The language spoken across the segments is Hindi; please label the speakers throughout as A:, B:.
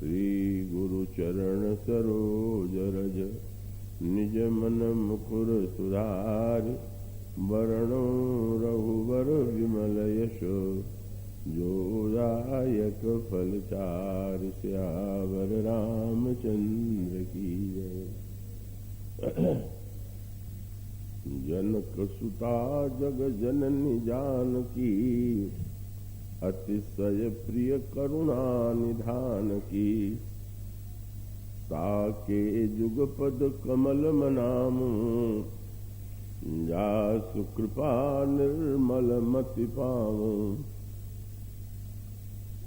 A: श्री गुरु चरण सरोज रज निज मन मुकुर सुधारि वरणो रघुवर विमल यश जोदायक फलचारि सियावर रामचंद्र की जय। जनक सुता जग जननी जानकी अतिशय प्रिय करुणा निधान की। साके जुगपद कमल मनामु जासु कृपा निर्मल मति पावु।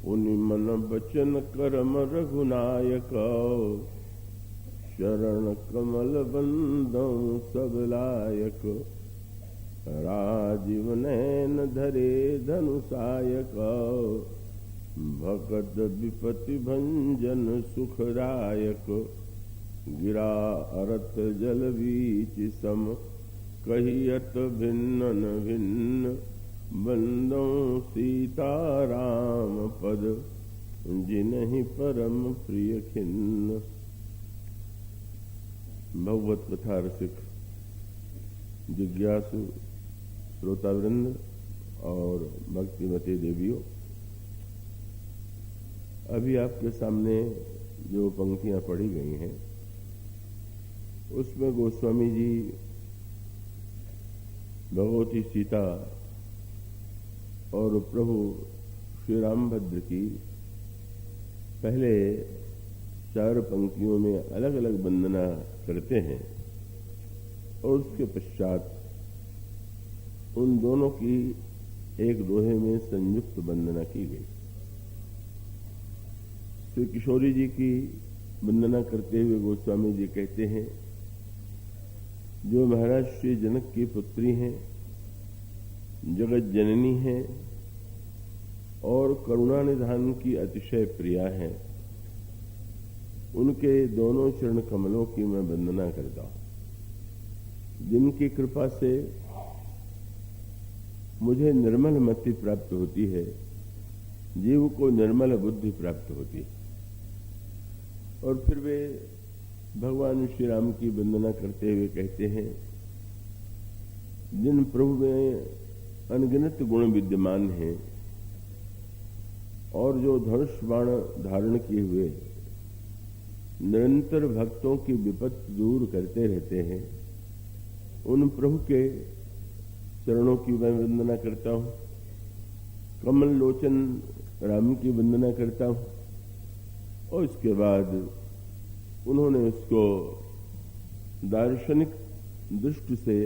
A: पुनि मन बचन करम रघुनायक शरण कमल बंदौ सब लायक। राजीव नैन धरे धनुषायक भगत विपति भंजन सुखदायक। गिरा अरत जल बीच सम कहियत भिन्न भिन्न बंदो सीताराम पद जिन्हि परम प्रिय खिन्न। भगवत कथा रसिक जिज्ञासु श्रोतावृंद और भक्तिमती देवियों, अभी आपके सामने जो पंक्तियां पढ़ी गई हैं उसमें गोस्वामी जी भगवती सीता और प्रभु श्री रामभद्र की पहले 4 पंक्तियों में अलग अलग वंदना करते हैं और उसके पश्चात उन दोनों की एक दोहे में संयुक्त वंदना की गई। श्री किशोरी जी की वंदना करते हुए गोस्वामी जी कहते हैं, जो महाराज श्री जनक की पुत्री हैं, जगत जननी हैं और करुणा निधान की अतिशय प्रिया हैं, उनके दोनों चरण कमलों की मैं वंदना करता हूं, जिनकी कृपा से मुझे निर्मल मति प्राप्त होती है, जीव को निर्मल बुद्धि प्राप्त होती है। और फिर वे भगवान श्री राम की वंदना करते हुए कहते हैं, जिन प्रभु में अनगिनत गुण विद्यमान हैं और जो धनुष बाण धारण किए हुए निरंतर भक्तों की विपत्ति दूर करते रहते हैं, उन प्रभु के चरणों की मैं वंदना करता हूं। कमल लोचन राम की वंदना करता हूं। और इसके बाद उन्होंने उसको दार्शनिक दृष्टि से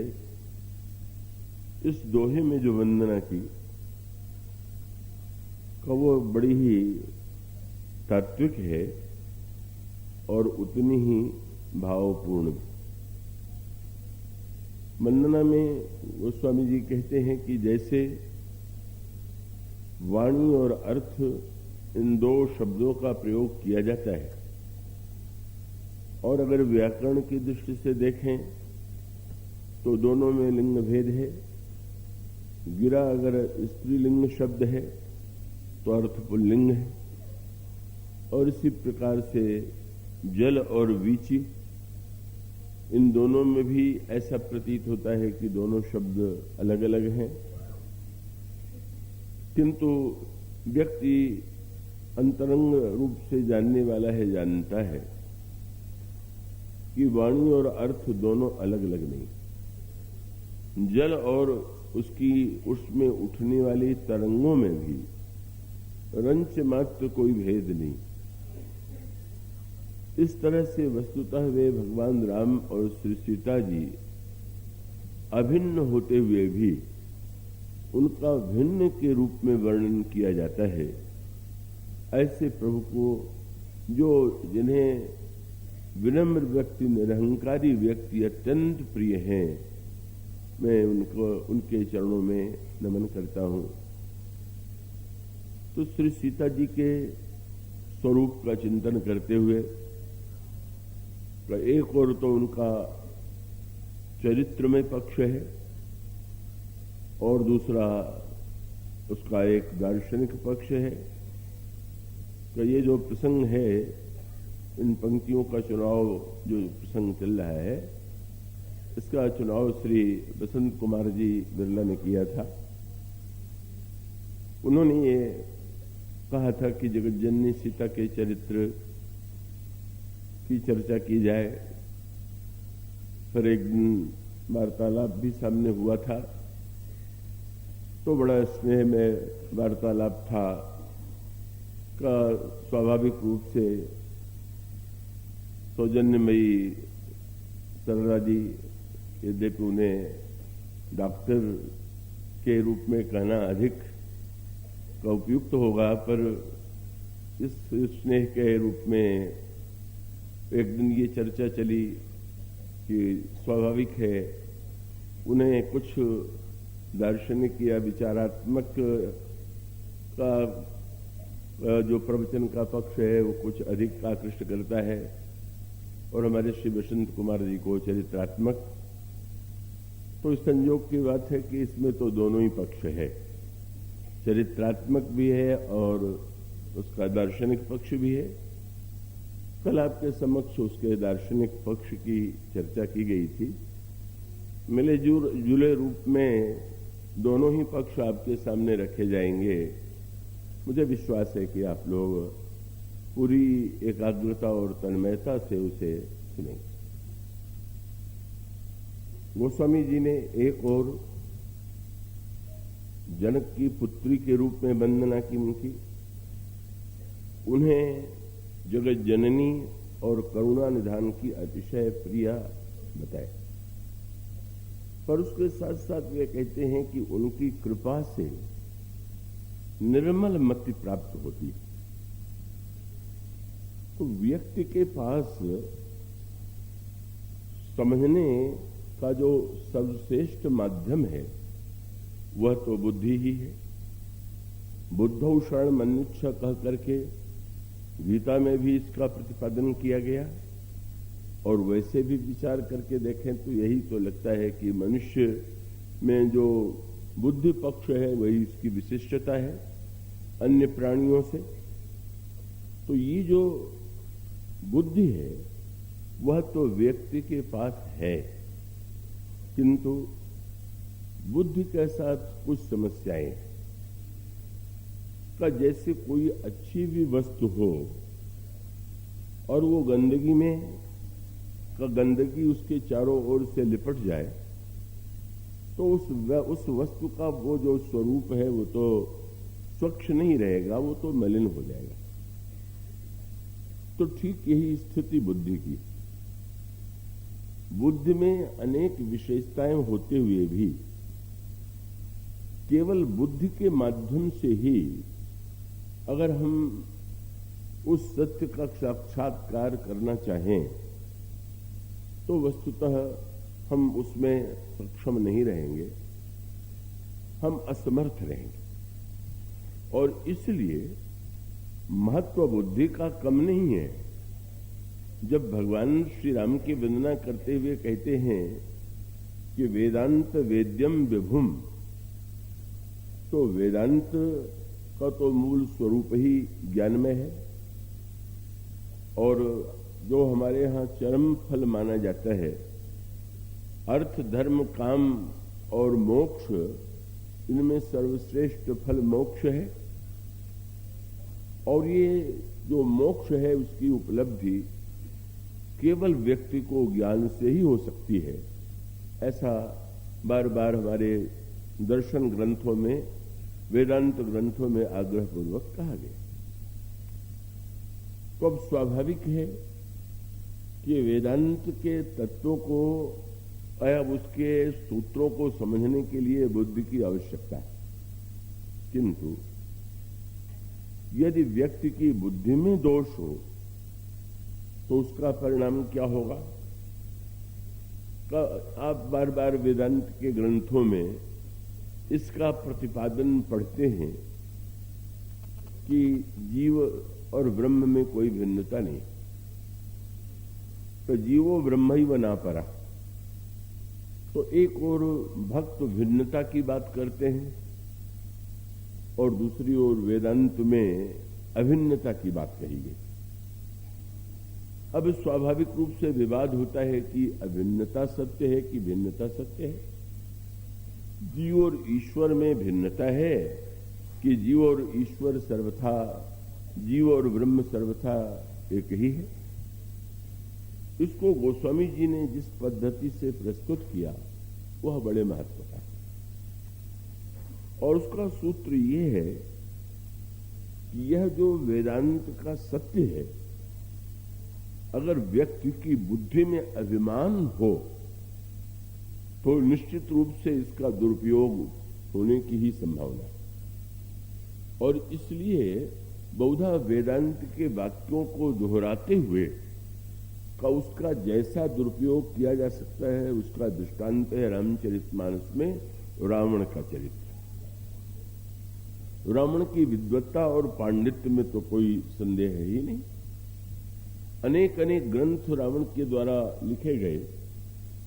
A: इस दोहे में जो वंदना की वो बड़ी ही तात्विक है और उतनी ही भावपूर्ण भी। वंदना में गोस्वामी जी कहते हैं कि जैसे वाणी और अर्थ इन 2 शब्दों का प्रयोग किया जाता है, और अगर व्याकरण की दृष्टि से देखें तो दोनों में लिंग भेद है। गिरा अगर स्त्रीलिंग शब्द है तो अर्थ पुल्लिंग है, और इसी प्रकार से जल और वीची, इन दोनों में भी ऐसा प्रतीत होता है कि दोनों शब्द अलग अलग हैं, किंतु व्यक्ति अंतरंग रूप से जानने वाला है, जानता है कि वाणी और अर्थ दोनों अलग अलग नहीं। जल और उसमें उठने वाली तरंगों में भी रंच मात्र कोई भेद नहीं। इस तरह से वस्तुतः वे भगवान राम और श्री सीता जी अभिन्न होते हुए भी उनका भिन्न के रूप में वर्णन किया जाता है। ऐसे प्रभु को जिन्हें विनम्र व्यक्ति, निरहंकारी व्यक्ति अत्यंत प्रिय हैं, मैं उनके चरणों में नमन करता हूं। तो श्री सीता जी के स्वरूप का चिंतन करते हुए एक और तो उनका चरित्रमय पक्ष है और दूसरा उसका एक दार्शनिक पक्ष है। तो ये जो प्रसंग है, इन पंक्तियों का चुनाव जो प्रसंग चल रहा है, इसका चुनाव श्री बसंत कुमार जी बिरला ने किया था। उन्होंने ये कहा था कि जगज्जननी सीता के चरित्र की चर्चा की जाए। फिर एक दिन वार्तालाप भी सामने हुआ था, तो बड़ा स्नेह में वार्तालाप था का स्वाभाविक रूप से सौजन्यमयी सरला जी, यद्यपि उन्हें डॉक्टर के रूप में कहना अधिक का उपयुक्त होगा, पर इस स्नेह के रूप में एक दिन ये चर्चा चली कि स्वाभाविक है उन्हें कुछ दार्शनिक या विचारात्मक का जो प्रवचन का पक्ष है वो कुछ अधिक आकृष्ट करता है, और हमारे श्री बसंत कुमार जी को चरित्रात्मक। तो इस संयोग की बात है कि इसमें तो दोनों ही पक्ष है, चरित्रात्मक भी है और उसका दार्शनिक पक्ष भी है। कल आपके समक्ष उसके दार्शनिक पक्ष की चर्चा की गई थी। मिले जुले रूप में दोनों ही पक्ष आपके सामने रखे जाएंगे। मुझे विश्वास है कि आप लोग पूरी एकाग्रता और तन्मयता से उसे सुनेंगे। गोस्वामी जी ने एक और जनक की पुत्री के रूप में वंदना की उनकी, उन्हें जगत जननी और करुणा निधान की अतिशय प्रिया बताए, पर उसके साथ साथ वे कहते हैं कि उनकी कृपा से निर्मल मति प्राप्त होती है। तो व्यक्ति के पास समझने का जो सर्वश्रेष्ठ माध्यम है वह तो बुद्धि ही है। बुद्धौ शरण मनुष्य कह करके गीता में भी इसका प्रतिपादन किया गया, और वैसे भी विचार करके देखें तो यही तो लगता है कि मनुष्य में जो बुद्धि पक्ष है वही इसकी विशिष्टता है अन्य प्राणियों से। तो ये जो बुद्धि है वह तो व्यक्ति के पास है, किंतु बुद्धि के साथ कुछ समस्याएं हैं। का जैसे कोई अच्छी भी वस्तु हो और वो गंदगी में का गंदगी उसके चारों ओर से लिपट जाए, तो उस वस्तु का वो जो स्वरूप है वो तो स्वच्छ नहीं रहेगा, वो तो मलिन हो जाएगा। तो ठीक यही स्थिति बुद्धि की। बुद्धि में अनेक विशेषताएं होते हुए भी केवल बुद्धि के माध्यम से ही अगर हम उस सत्य का साक्षात्कार करना चाहें तो वस्तुतः हम उसमें सक्षम नहीं रहेंगे, हम असमर्थ रहेंगे। और इसलिए महत्व बुद्धि का कम नहीं है। जब भगवान श्री राम की वंदना करते हुए कहते हैं कि वेदांत वेद्यम विभुम, तो वेदांत का तो मूल स्वरूप ही ज्ञान में है, और जो हमारे यहां चरम फल माना जाता है, अर्थ धर्म काम और मोक्ष, इनमें सर्वश्रेष्ठ फल मोक्ष है। और ये जो मोक्ष है उसकी उपलब्धि केवल व्यक्ति को ज्ञान से ही हो सकती है, ऐसा बार बार हमारे दर्शन ग्रंथों में, वेदांत ग्रंथों में आग्रहपूर्वक कहा गया। तो अब स्वाभाविक है कि वेदांत के तत्वों को या उसके सूत्रों को समझने के लिए बुद्धि की आवश्यकता है, किंतु यदि व्यक्ति की बुद्धि में दोष हो तो उसका परिणाम क्या होगा? आप बार बार वेदांत के ग्रंथों में इसका प्रतिपादन पढ़ते हैं कि जीव और ब्रह्म में कोई भिन्नता नहीं, तो जीवो ब्रह्मैव नापरा। तो एक और भक्त भिन्नता की बात करते हैं और दूसरी ओर वेदांत में अभिन्नता की बात कही गई। अब स्वाभाविक रूप से विवाद होता है कि अभिन्नता सत्य है कि भिन्नता सत्य है। जीव और ईश्वर में भिन्नता है कि जीव और ईश्वर सर्वथा, जीव और ब्रह्म सर्वथा एक ही है। इसको गोस्वामी जी ने जिस पद्धति से प्रस्तुत किया वह बड़े महत्व का है, और उसका सूत्र ये है कि यह जो वेदांत का सत्य है, अगर व्यक्ति की बुद्धि में अभिमान हो तो निश्चित रूप से इसका दुरुपयोग होने की ही संभावना है। और इसलिए बहुधा वेदांत के वाक्यों को दोहराते हुए का उसका जैसा दुरुपयोग किया जा सकता है, उसका दृष्टांत है रामचरितमानस में रावण का चरित्र। रावण की विद्वत्ता और पांडित्य में तो कोई संदेह है ही नहीं। अनेक अनेक ग्रंथ रावण के द्वारा लिखे गए,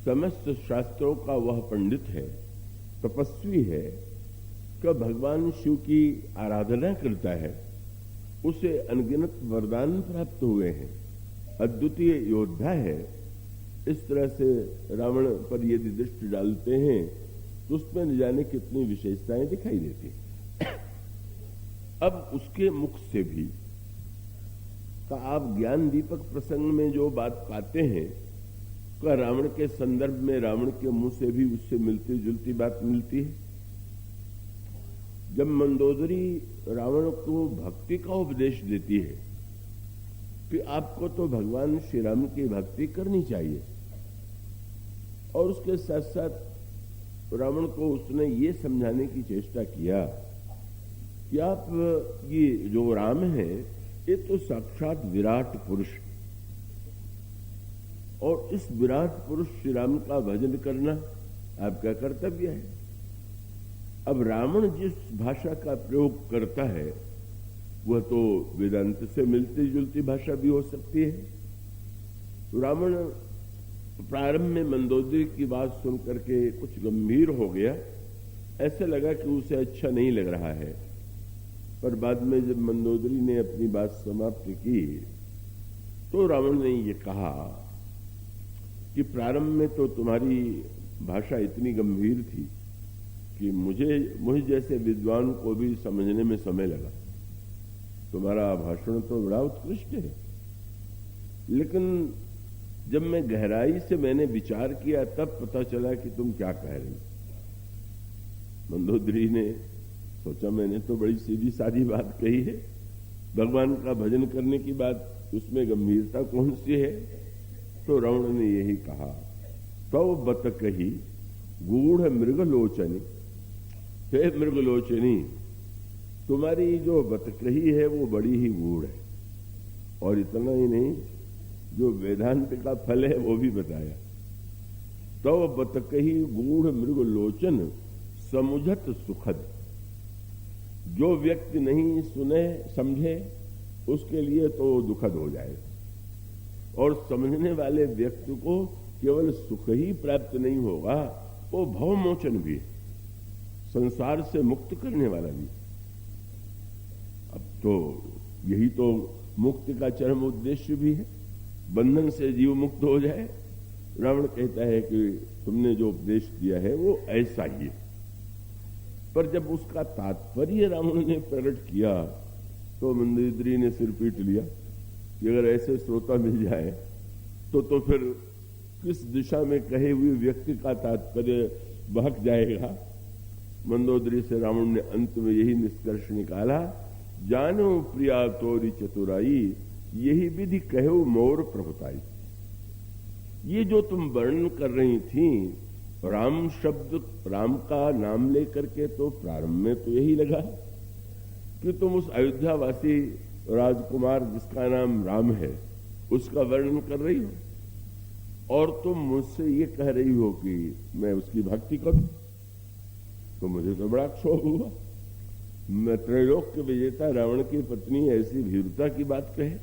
A: समस्त शास्त्रों का वह पंडित है, तपस्वी है, कि भगवान शिव की आराधना करता है, उसे अनगिनत वरदान प्राप्त हुए हैं, अद्वितीय योद्धा है। इस तरह से रावण पर यदि दृष्टि डालते हैं तो उसमें न जाने कितनी विशेषताएं दिखाई देती हैं। अब उसके मुख से भी का आप ज्ञान दीपक प्रसंग में जो बात पाते हैं, का रावण के संदर्भ में रावण के मुंह से भी उससे मिलती जुलती बात मिलती है। जब मंदोदरी रावण को भक्ति का उपदेश देती है कि आपको तो भगवान श्री राम की भक्ति करनी चाहिए, और उसके साथ साथ रावण को उसने ये समझाने की चेष्टा किया कि आप ये जो राम है ये तो साक्षात विराट पुरुष, और इस विराट पुरुष श्री राम का भजन करना आपका कर्तव्य है। अब रावण जिस भाषा का प्रयोग करता है वह तो वेदांत से मिलती जुलती भाषा भी हो सकती है। रावण प्रारंभ में मंदोदरी की बात सुन करके कुछ गंभीर हो गया, ऐसे लगा कि उसे अच्छा नहीं लग रहा है, पर बाद में जब मंदोदरी ने अपनी बात समाप्त की तो रावण ने ये कहा कि प्रारंभ में तो तुम्हारी भाषा इतनी गंभीर थी कि मुझे जैसे विद्वान को भी समझने में समय लगा। तुम्हारा भाषण तो बड़ा उत्कृष्ट है, लेकिन जब मैं गहराई से मैंने विचार किया तब पता चला कि तुम क्या कह रहे हो। मंदोदरी ने सोचा मैंने तो बड़ी सीधी सादी बात कही है, भगवान का भजन करने की बात, उसमें गंभीरता कौन सी है। तो रावण ने यही कहा, तो बत कही गूढ़ मृगलोचनी, हे मृगलोचनी तुम्हारी जो बत कही है वो बड़ी ही गूढ़ है, और इतना ही नहीं जो वेदांत का फल है वो भी बताया। तो बत कही गूढ़ मृगलोचन समुझत सुखद, जो व्यक्ति नहीं सुने समझे उसके लिए तो दुखद हो जाए, और समझने वाले व्यक्ति को केवल सुख ही प्राप्त नहीं होगा, वो भवमोचन भी है, संसार से मुक्त करने वाला भी। अब तो यही तो मुक्ति का चरम उद्देश्य भी है, बंधन से जीव मुक्त हो जाए। रावण कहता है कि तुमने जो उपदेश दिया है वो ऐसा ही है, पर जब उसका तात्पर्य रावण ने प्रकट किया तो मंदोदरी ने सिर पीट लिया कि अगर ऐसे श्रोता मिल जाए तो फिर किस दिशा में कहे हुए व्यक्ति का तात्पर्य बहक जाएगा। मंदोदरी से रावण ने अंत में यही निष्कर्ष निकाला, जानो प्रिया तोरी चतुराई, यही विधि कहो मोर प्रभुताई। ये जो तुम वर्णन कर रही थी, राम शब्द, राम का नाम लेकर के तो प्रारंभ में तो यही लगा कि तुम उस अयोध्यावासी राजकुमार जिसका नाम राम है उसका वर्णन कर रही हो, और तुम मुझसे ये कह रही हो कि मैं उसकी भक्ति करूं। तो मुझे तो बड़ा क्षोभ हुआ, मैं त्रैलोक के विजेता रावण की पत्नी ऐसी भीरुता की बात कहे।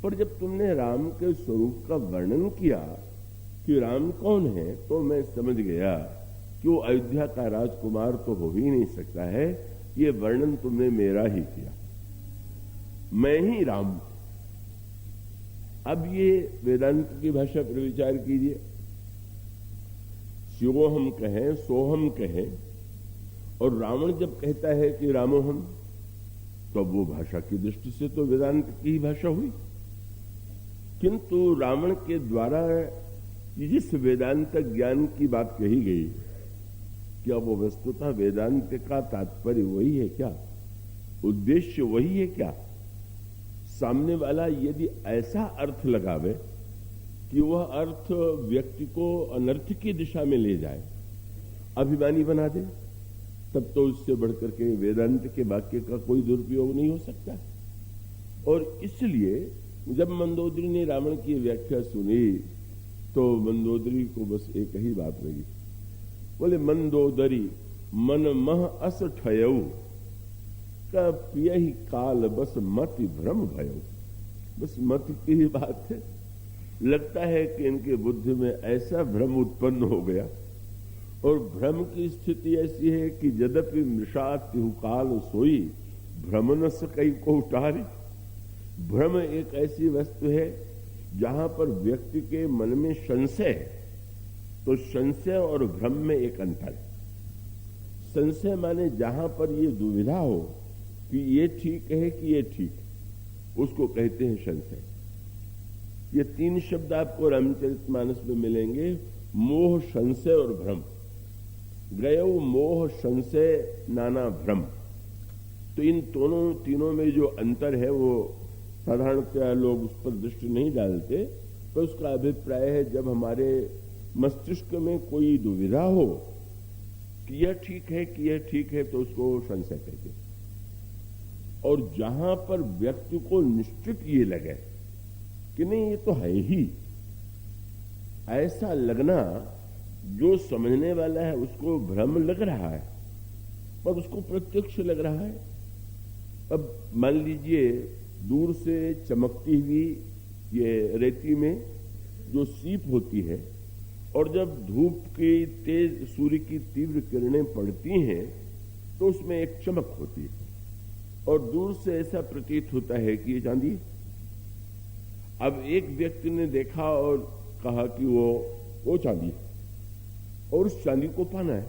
A: पर जब तुमने राम के स्वरूप का वर्णन किया कि राम कौन है, तो मैं समझ गया कि वो अयोध्या का राजकुमार तो हो ही नहीं सकता है, ये वर्णन तुमने मेरा ही किया। मैं ही राम हूं। अब ये वेदांत की भाषा पर विचार कीजिए। शिवोहम कहें, सोहम कहें, और रावण जब कहता है कि रामोहम, तो वो भाषा की दृष्टि से तो वेदांत की ही भाषा हुई। किंतु रावण के द्वारा जिस वेदांत ज्ञान की बात कही गई, क्या वो वस्तुतः वेदांत का तात्पर्य वही है क्या? उद्देश्य वही है क्या? सामने वाला यदि ऐसा अर्थ लगावे कि वह अर्थ व्यक्ति को अनर्थ की दिशा में ले जाए, अभिमानी बना दे, तब तो उससे बढ़कर के वेदांत के वाक्य का कोई दुरुपयोग नहीं हो सकता। और इसलिए जब मंदोदरी ने रावण की व्याख्या सुनी तो मंदोदरी को बस एक ही बात लगी। बोले, मंदोदरी मन मह अस ठयऊ का पियहि काल बस मति भ्रम भयऊ। बस मति की ही बात है। लगता है कि इनके बुद्धि में ऐसा भ्रम उत्पन्न हो गया, और भ्रम की स्थिति ऐसी है कि यद्यपि मृषा तिहु काल सोई भ्रम न सकई को उतारी। भ्रम एक ऐसी वस्तु है जहां पर व्यक्ति के मन में संशय है, तो संशय और भ्रम में एक अंतर है। संशय माने जहां पर ये दुविधा हो कि ये ठीक है कि ये ठीक, उसको कहते हैं संशय। ये तीन शब्द आपको रामचरितमानस में मिलेंगे, मोह, संशय और भ्रम। गयो मोह संशय नाना भ्रम। तो इन तीनों में जो अंतर है वो साधारणतः लोग उस पर दृष्टि नहीं डालते। तो उसका अभिप्राय है, जब हमारे मस्तिष्क में कोई दुविधा हो कि यह ठीक है कि यह ठीक है, तो उसको संशय कहते हैं। और जहां पर व्यक्ति को निश्चित ये लगे कि नहीं ये तो है ही, ऐसा लगना जो समझने वाला है उसको भ्रम लग रहा है, पर उसको प्रत्यक्ष लग रहा है। अब मान लीजिए दूर से चमकती हुई ये रेती में जो सीप होती है, और जब धूप की तेज सूर्य की तीव्र किरणें पड़ती हैं तो उसमें एक चमक होती है, और दूर से ऐसा प्रतीत होता है कि ये चांदी है। अब एक व्यक्ति ने देखा और कहा कि वो चांदी है, और उस चांदी को पाना है।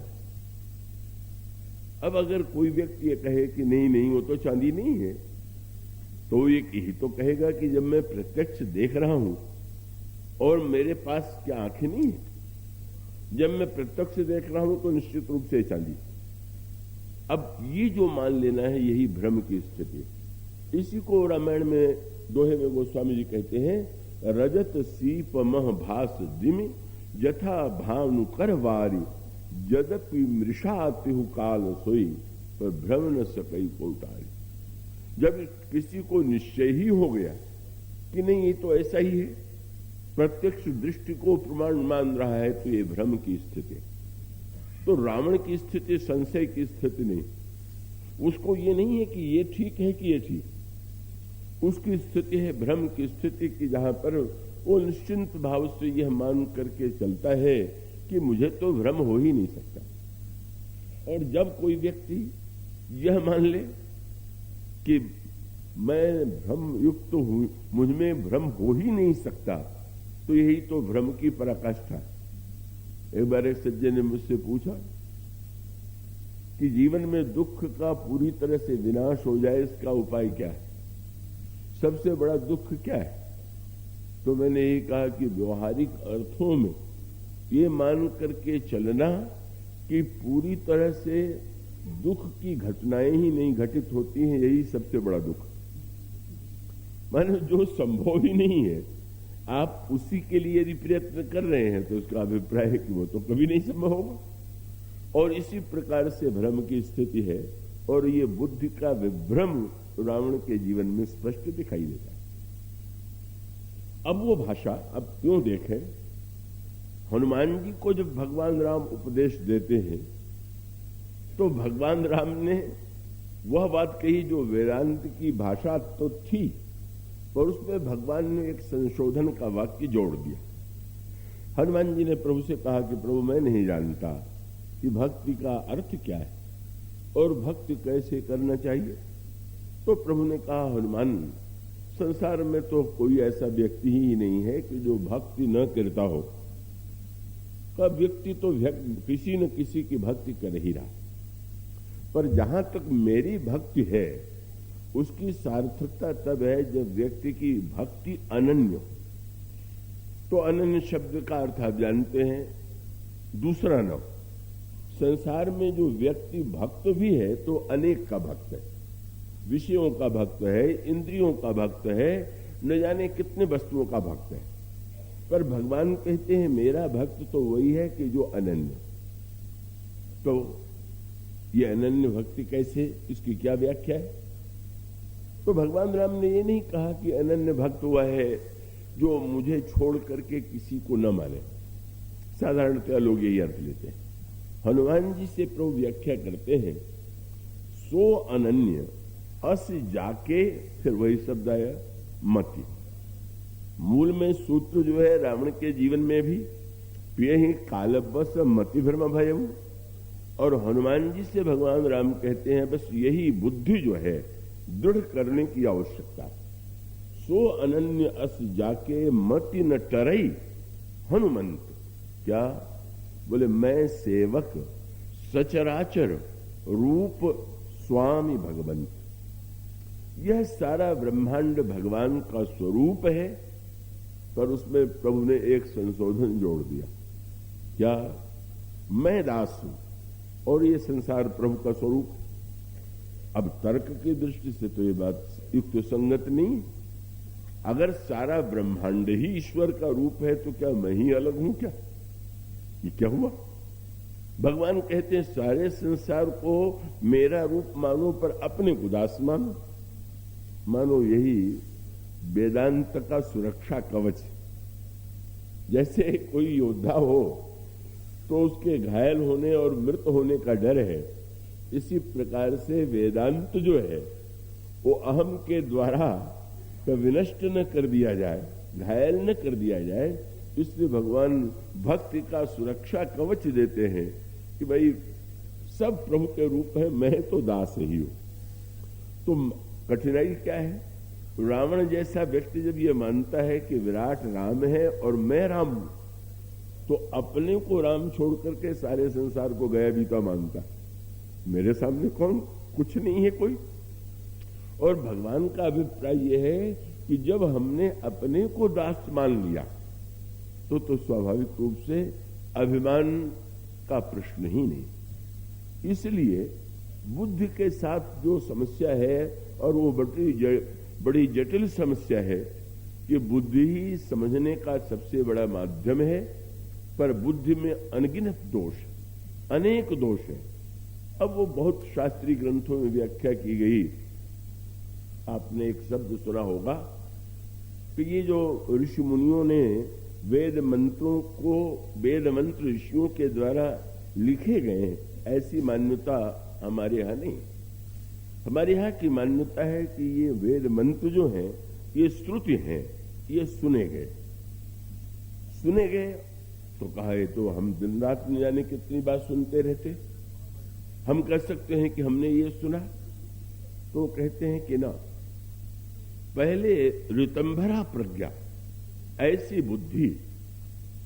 A: अब अगर कोई व्यक्ति ये कहे कि नहीं नहीं वो तो चांदी नहीं है, तो ये यही तो कहेगा कि जब मैं प्रत्यक्ष देख रहा हूं और मेरे पास क्या आंखें नहीं है, जब मैं प्रत्यक्ष देख रहा हूं तो निश्चित रूप से चांदी। अब ये जो मान लेना है यही भ्रम की स्थिति। इसी को रामायण में दोहे में गोस्वामी जी कहते हैं, रजत सीप मह भास दिमि जथा भानु कर वारी यद्यपि मृषा तिहु काल सोई पर भ्रम न सकई को उतारी। जब किसी को निश्चय ही हो गया कि नहीं ये तो ऐसा ही है, प्रत्यक्ष दृष्टि को प्रमाण मान रहा है, तो ये भ्रम की स्थिति। तो रावण की स्थिति संशय की स्थिति नहीं, उसको ये नहीं है कि ये ठीक है कि ये ठीक, उसकी स्थिति है भ्रम की स्थिति की, जहां पर वो निश्चिंत भाव से यह मान करके चलता है कि मुझे तो भ्रम हो ही नहीं सकता। और जब कोई व्यक्ति यह मान ले कि मैं भ्रम युक्त हूं, मुझ में भ्रम हो ही नहीं सकता, तो यही तो भ्रम की पराकाष्ठा है। एक बार एक सज्जन ने मुझसे पूछा कि जीवन में दुख का पूरी तरह से विनाश हो जाए, इसका उपाय क्या है, सबसे बड़ा दुख क्या है? तो मैंने यही कहा कि व्यवहारिक अर्थों में ये मान करके चलना कि पूरी तरह से दुख की घटनाएं ही नहीं घटित होती हैं, यही सबसे बड़ा दुख। माने जो संभव ही नहीं है, आप उसी के लिए यदि प्रयत्न कर रहे हैं तो उसका अभिप्राय है कि वो तो कभी नहीं संभव होगा। और इसी प्रकार से भ्रम की स्थिति है, और ये बुद्धि का विभ्रम रावण के जीवन में स्पष्ट दिखाई देता है। अब वो भाषा, अब क्यों देखें, हनुमान जी को जब भगवान राम उपदेश देते हैं तो भगवान राम ने वह बात कही जो वेदांत की भाषा तो थी, पर उसमें भगवान ने एक संशोधन का वाक्य जोड़ दिया। हनुमान जी ने प्रभु से कहा कि प्रभु मैं नहीं जानता कि भक्ति का अर्थ क्या है और भक्ति कैसे करना चाहिए। तो प्रभु ने कहा, हनुमान, संसार में तो कोई ऐसा व्यक्ति ही नहीं है कि जो भक्ति न करता हो। का व्यक्ति तो किसी न किसी की भक्ति कर ही रहा, पर जहां तक मेरी भक्ति है उसकी सार्थकता तब है जब व्यक्ति की भक्ति अनन्य। तो अनन्य शब्द का अर्थ आप जानते हैं, दूसरा न हो। संसार में जो व्यक्ति भक्त भी है तो अनेक का भक्त है, विषयों का भक्त है, इंद्रियों का भक्त है, न जाने कितने वस्तुओं का भक्त है। पर भगवान कहते हैं मेरा भक्त तो वही है कि जो अनन्य। तो ये अनन्य भक्ति कैसे, इसकी क्या व्याख्या है? तो भगवान राम ने ये नहीं कहा कि अनन्य भक्त हुआ है जो मुझे छोड़ करके किसी को न माने। साधारणतः लोग यही अर्थ लेते हैं। हनुमान जी से प्रभु व्याख्या करते हैं, सो अनन्य अस जाके, फिर वही शब्द आया मति। मूल में सूत्र जो है रावण के जीवन में भी पिए ही कालबस मति भ्रम भयऊ, और हनुमान जी से भगवान राम कहते हैं बस यही बुद्धि जो है दृढ़ करने की आवश्यकता। सो अनन्य अस जाके मति न टरई हनुमंत। क्या बोले? मैं सेवक सचराचर रूप स्वामी भगवंत। यह सारा ब्रह्मांड भगवान का स्वरूप है, पर उसमें प्रभु ने एक संशोधन जोड़ दिया। क्या? मैं दास हूं और ये संसार प्रभु का स्वरूप। अब तर्क की दृष्टि से तो ये बात युक्त संगत नहीं। अगर सारा ब्रह्मांड ही ईश्वर का रूप है तो क्या मैं ही अलग हूं? क्या ये क्या हुआ? भगवान कहते हैं सारे संसार को मेरा रूप मानो पर अपने को दास मानो। मानो यही वेदांत का सुरक्षा कवच। जैसे कोई योद्धा हो तो उसके घायल होने और मृत होने का डर है, इसी प्रकार से वेदांत जो है वो अहम के द्वारा विनष्ट न कर दिया जाए, घायल न कर दिया जाए। इसलिए भगवान भक्ति का सुरक्षा कवच देते हैं कि भाई सब प्रभु के रूप है, मैं तो दास ही हूं। तो कठिनाई क्या है? रावण जैसा व्यक्ति जब ये मानता है कि विराट राम है और मैं राम हूं, तो अपने को राम छोड़ करके सारे संसार को गया बीता मानता। मेरे सामने कौन, कुछ नहीं है कोई। और भगवान का अभिप्राय यह है कि जब हमने अपने को दास मान लिया तो स्वाभाविक रूप से अभिमान का प्रश्न ही नहीं। इसलिए बुद्धि के साथ जो समस्या है, और वो बड़ी जटिल समस्या है कि बुद्धि ही समझने का सबसे बड़ा माध्यम है, पर बुद्धि में अनगिनत दोष, अनेक दोष है। अब वो बहुत शास्त्रीय ग्रंथों में व्याख्या की गई। आपने एक शब्द सुना होगा कि ये जो ऋषि मुनियों ने वेद मंत्रों को, वेद मंत्र ऋषियों के द्वारा लिखे गए, ऐसी मान्यता हमारे यहां नहीं। हमारे यहां की मान्यता है कि ये वेद मंत्र जो हैं ये श्रुति हैं, ये सुने गए। तो कहा ये तो हम दिन रात न जाने कितनी बात सुनते रहते, हम कह सकते हैं कि हमने ये सुना। तो कहते हैं कि ना, पहले ऋतंभरा प्रज्ञा, ऐसी बुद्धि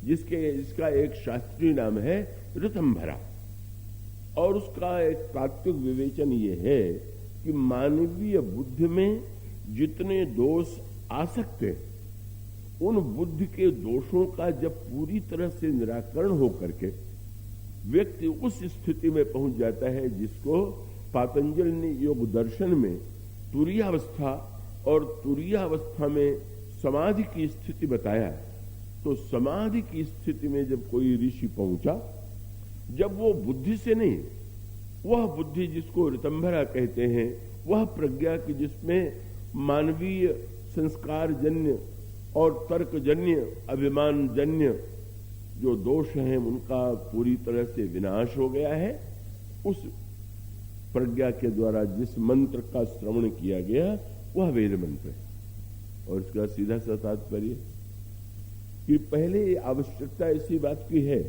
A: जिसका एक शास्त्रीय नाम है ऋतंभरा, और उसका एक तात्विक विवेचन ये है कि मानवीय बुद्धि में जितने दोष आ सकते, उन बुद्धि के दोषों का जब पूरी तरह से निराकरण हो करके व्यक्ति उस स्थिति में पहुंच जाता है जिसको पातंजलि ने योग दर्शन में तुरीयावस्था, और तुरीयावस्था में समाधि की स्थिति बताया। तो समाधि की स्थिति में जब कोई ऋषि पहुंचा, जब वो बुद्धि से नहीं, वह बुद्धि जिसको ऋतंभरा कहते हैं, वह प्रज्ञा की जिसमें मानवीय संस्कार जन्य और तर्क जन्य, अभिमान जन्य जो दोष हैं उनका पूरी तरह से विनाश हो गया है, उस प्रज्ञा के द्वारा जिस मंत्र का श्रवण किया गया वह वेद मंत्र है। और इसका सीधा सा तात्पर्य कि पहले आवश्यकता इसी बात की है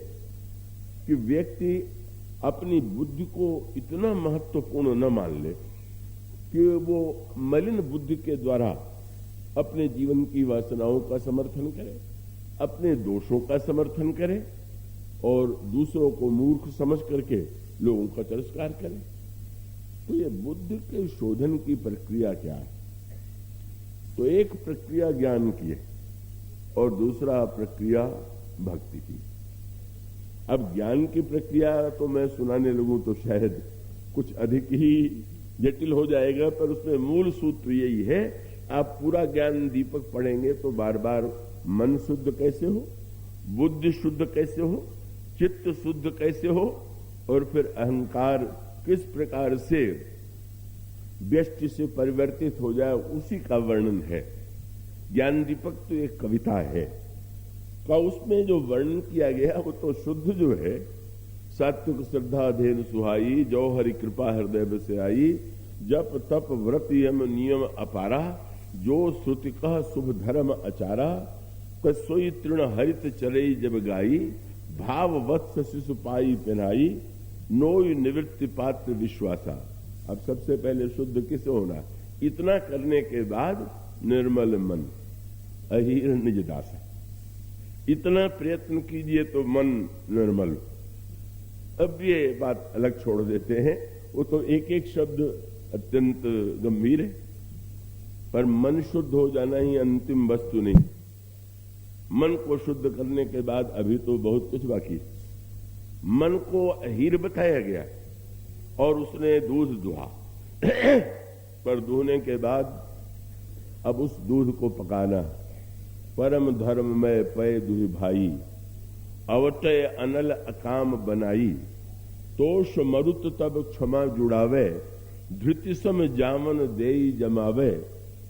A: कि व्यक्ति अपनी बुद्धि को इतना महत्वपूर्ण न मान ले कि वो मलिन बुद्धि के द्वारा अपने जीवन की वासनाओं का समर्थन करे, अपने दोषों का समर्थन करे और दूसरों को मूर्ख समझ करके लोगों का तिरस्कार करे। तो ये बुद्धि के शोधन की प्रक्रिया क्या है? तो एक प्रक्रिया ज्ञान की है और दूसरा प्रक्रिया भक्ति की। अब ज्ञान की प्रक्रिया तो मैं सुनाने लगूं तो शायद कुछ अधिक ही जटिल हो जाएगा, पर उसमें मूल सूत्र यही है। आप पूरा ज्ञान दीपक पढ़ेंगे तो बार बार मन शुद्ध कैसे हो, बुद्धि शुद्ध कैसे हो, चित्त शुद्ध कैसे हो और फिर अहंकार किस प्रकार से व्यष्टि से परिवर्तित हो जाए, उसी का वर्णन है। ज्ञान दीपक तो एक कविता है का उसमें जो वर्णन किया गया वो तो शुद्ध जो है, सात्विक श्रद्धा धेनु सुहाई, जो हरि कृपा हृदय बसे आई, जप तप व्रत यम नियम अपारा, जो श्रुति कह शुभ धर्म अचारा, कसोई तृण हरित चरई जब गाई, भाव वत्स शिशु पाई पहनाई, नोई निवृत्ति पात्र विश्वासा। अब सबसे पहले शुद्ध किसे होना? इतना करने के बाद निर्मल मन अहीर निज दासा। इतना प्रयत्न कीजिए तो मन निर्मल। अब ये बात अलग छोड़ देते हैं, वो तो एक एक शब्द अत्यंत गंभीर है, पर मन शुद्ध हो जाना ही अंतिम वस्तु नहीं। मन को शुद्ध करने के बाद अभी तो बहुत कुछ बाकी है। मन को अहीर बताया गया और उसने दूध दुहा पर दुहने के बाद अब उस दूध को पकाना। परम धर्म में पय दुहि भाई, अवटय अनल अकाम बनाई, तोष मरुत तब क्षमा जुड़ावे, धृति सम जामन देई जमावे,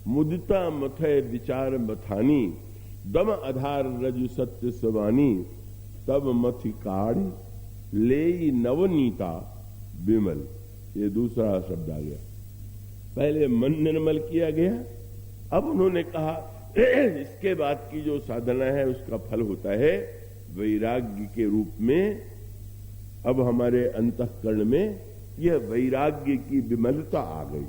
A: मुदिता मथय विचार मथानी, दम आधार रजु सत्य सवानी, तब मथि काढ़ ले नवनीता विमल। ये दूसरा शब्द आ गया। पहले मन निर्मल किया गया, अब उन्होंने कहा इसके बाद की जो साधना है उसका फल होता है वैराग्य के रूप में। अब हमारे अंतःकरण में यह वैराग्य की विमलता आ गई,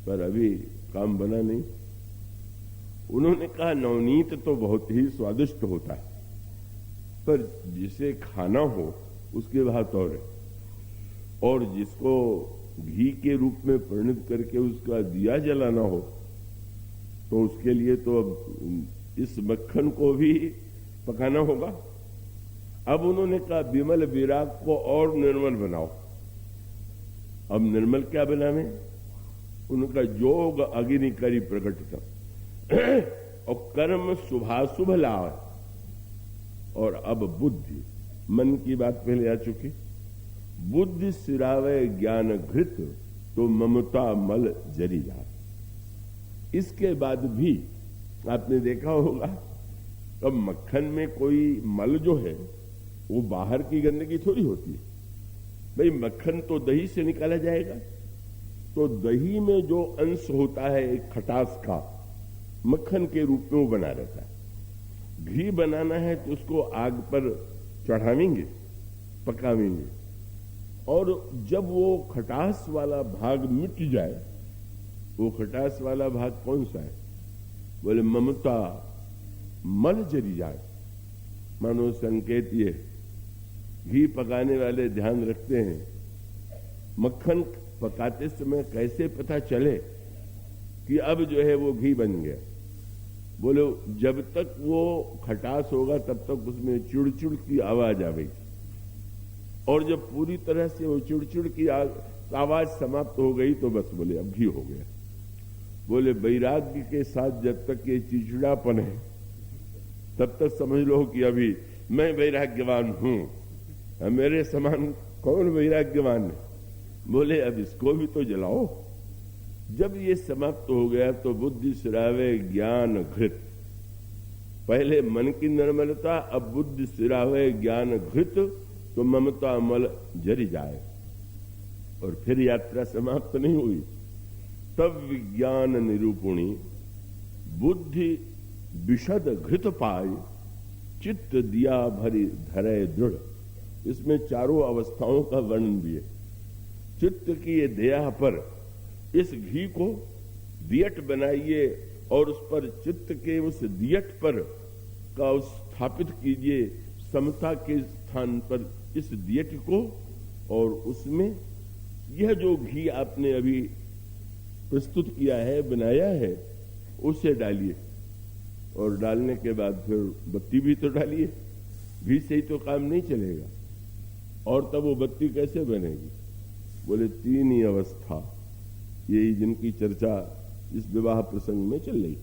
A: पर अभी काम बना नहीं। उन्होंने कहा नवनीत तो बहुत ही स्वादिष्ट होता है, पर जिसे खाना हो उसके बात और है, और जिसको घी के रूप में परिणत करके उसका दिया जलाना हो तो उसके लिए तो अब इस मक्खन को भी पकाना होगा। अब उन्होंने कहा विमल विराग को और निर्मल बनाओ। अब निर्मल क्या बनावे? उनका जोग अग्नि करी प्रकटता और कर्म शुभाशुभ लाभ। और अब बुद्धि, मन की बात पहले आ चुकी। बुद्धि सिरावे ज्ञान घृत, तो ममता मल जरी जा। इसके बाद भी आपने देखा होगा, अब मक्खन में कोई मल जो है वो बाहर की गंदगी थोड़ी होती है। भाई मक्खन तो दही से निकाला जाएगा, तो दही में जो अंश होता है एक खटास का, मक्खन के रूप में वो बना रहता है। घी बनाना है तो उसको आग पर चढ़ावेंगे, पकावेंगे, और जब वो खटास वाला भाग मिट जाए, वो खटास वाला भाग कौन सा है? बोले ममता मल जरी जाए। मानो संकेत ये, घी पकाने वाले ध्यान रखते हैं, मक्खन पकाते समय कैसे पता चले कि अब जो है वो घी बन गया? बोले जब तक वो खटास होगा तब तक उसमें चिड़चिड़ की आवाज आवेगी, और जब पूरी तरह से वो चिड़चिड़ की आवाज समाप्त हो गई तो बस बोले अब घी हो गया। बोले वैराग्य के साथ जब तक ये चिड़चिड़ापन है तब तक समझ लो कि अभी मैं वैराग्यवान हूं। मेरे समान कौन वैराग्यवान है? बोले अब इसको भी तो जलाओ। जब ये समाप्त हो गया तो बुद्धि सिरावे ज्ञान घृत। पहले मन की निर्मलता, अब बुद्धि सिरावे ज्ञान घृत, तो ममता मल जरी जाए। और फिर यात्रा समाप्त नहीं हुई। तब विज्ञान निरूपणी बुद्धि विशद घृत पाई, चित्त दिया भरी धरे दृढ़। इसमें चारों अवस्थाओं का वर्णन भी है। चित्त की ये दया पर इस घी को दियट बनाइए और उस पर चित्त के उस दियट पर का स्थापित कीजिए, समता के स्थान पर इस दियट को, और उसमें यह जो घी आपने अभी प्रस्तुत किया है, बनाया है, उसे डालिए। और डालने के बाद फिर बत्ती भी तो डालिए, घी से ही तो काम नहीं चलेगा। और तब वो बत्ती कैसे बनेगी? बोले 3 ही अवस्था, यही जिनकी चर्चा इस विवाह प्रसंग में चल रही।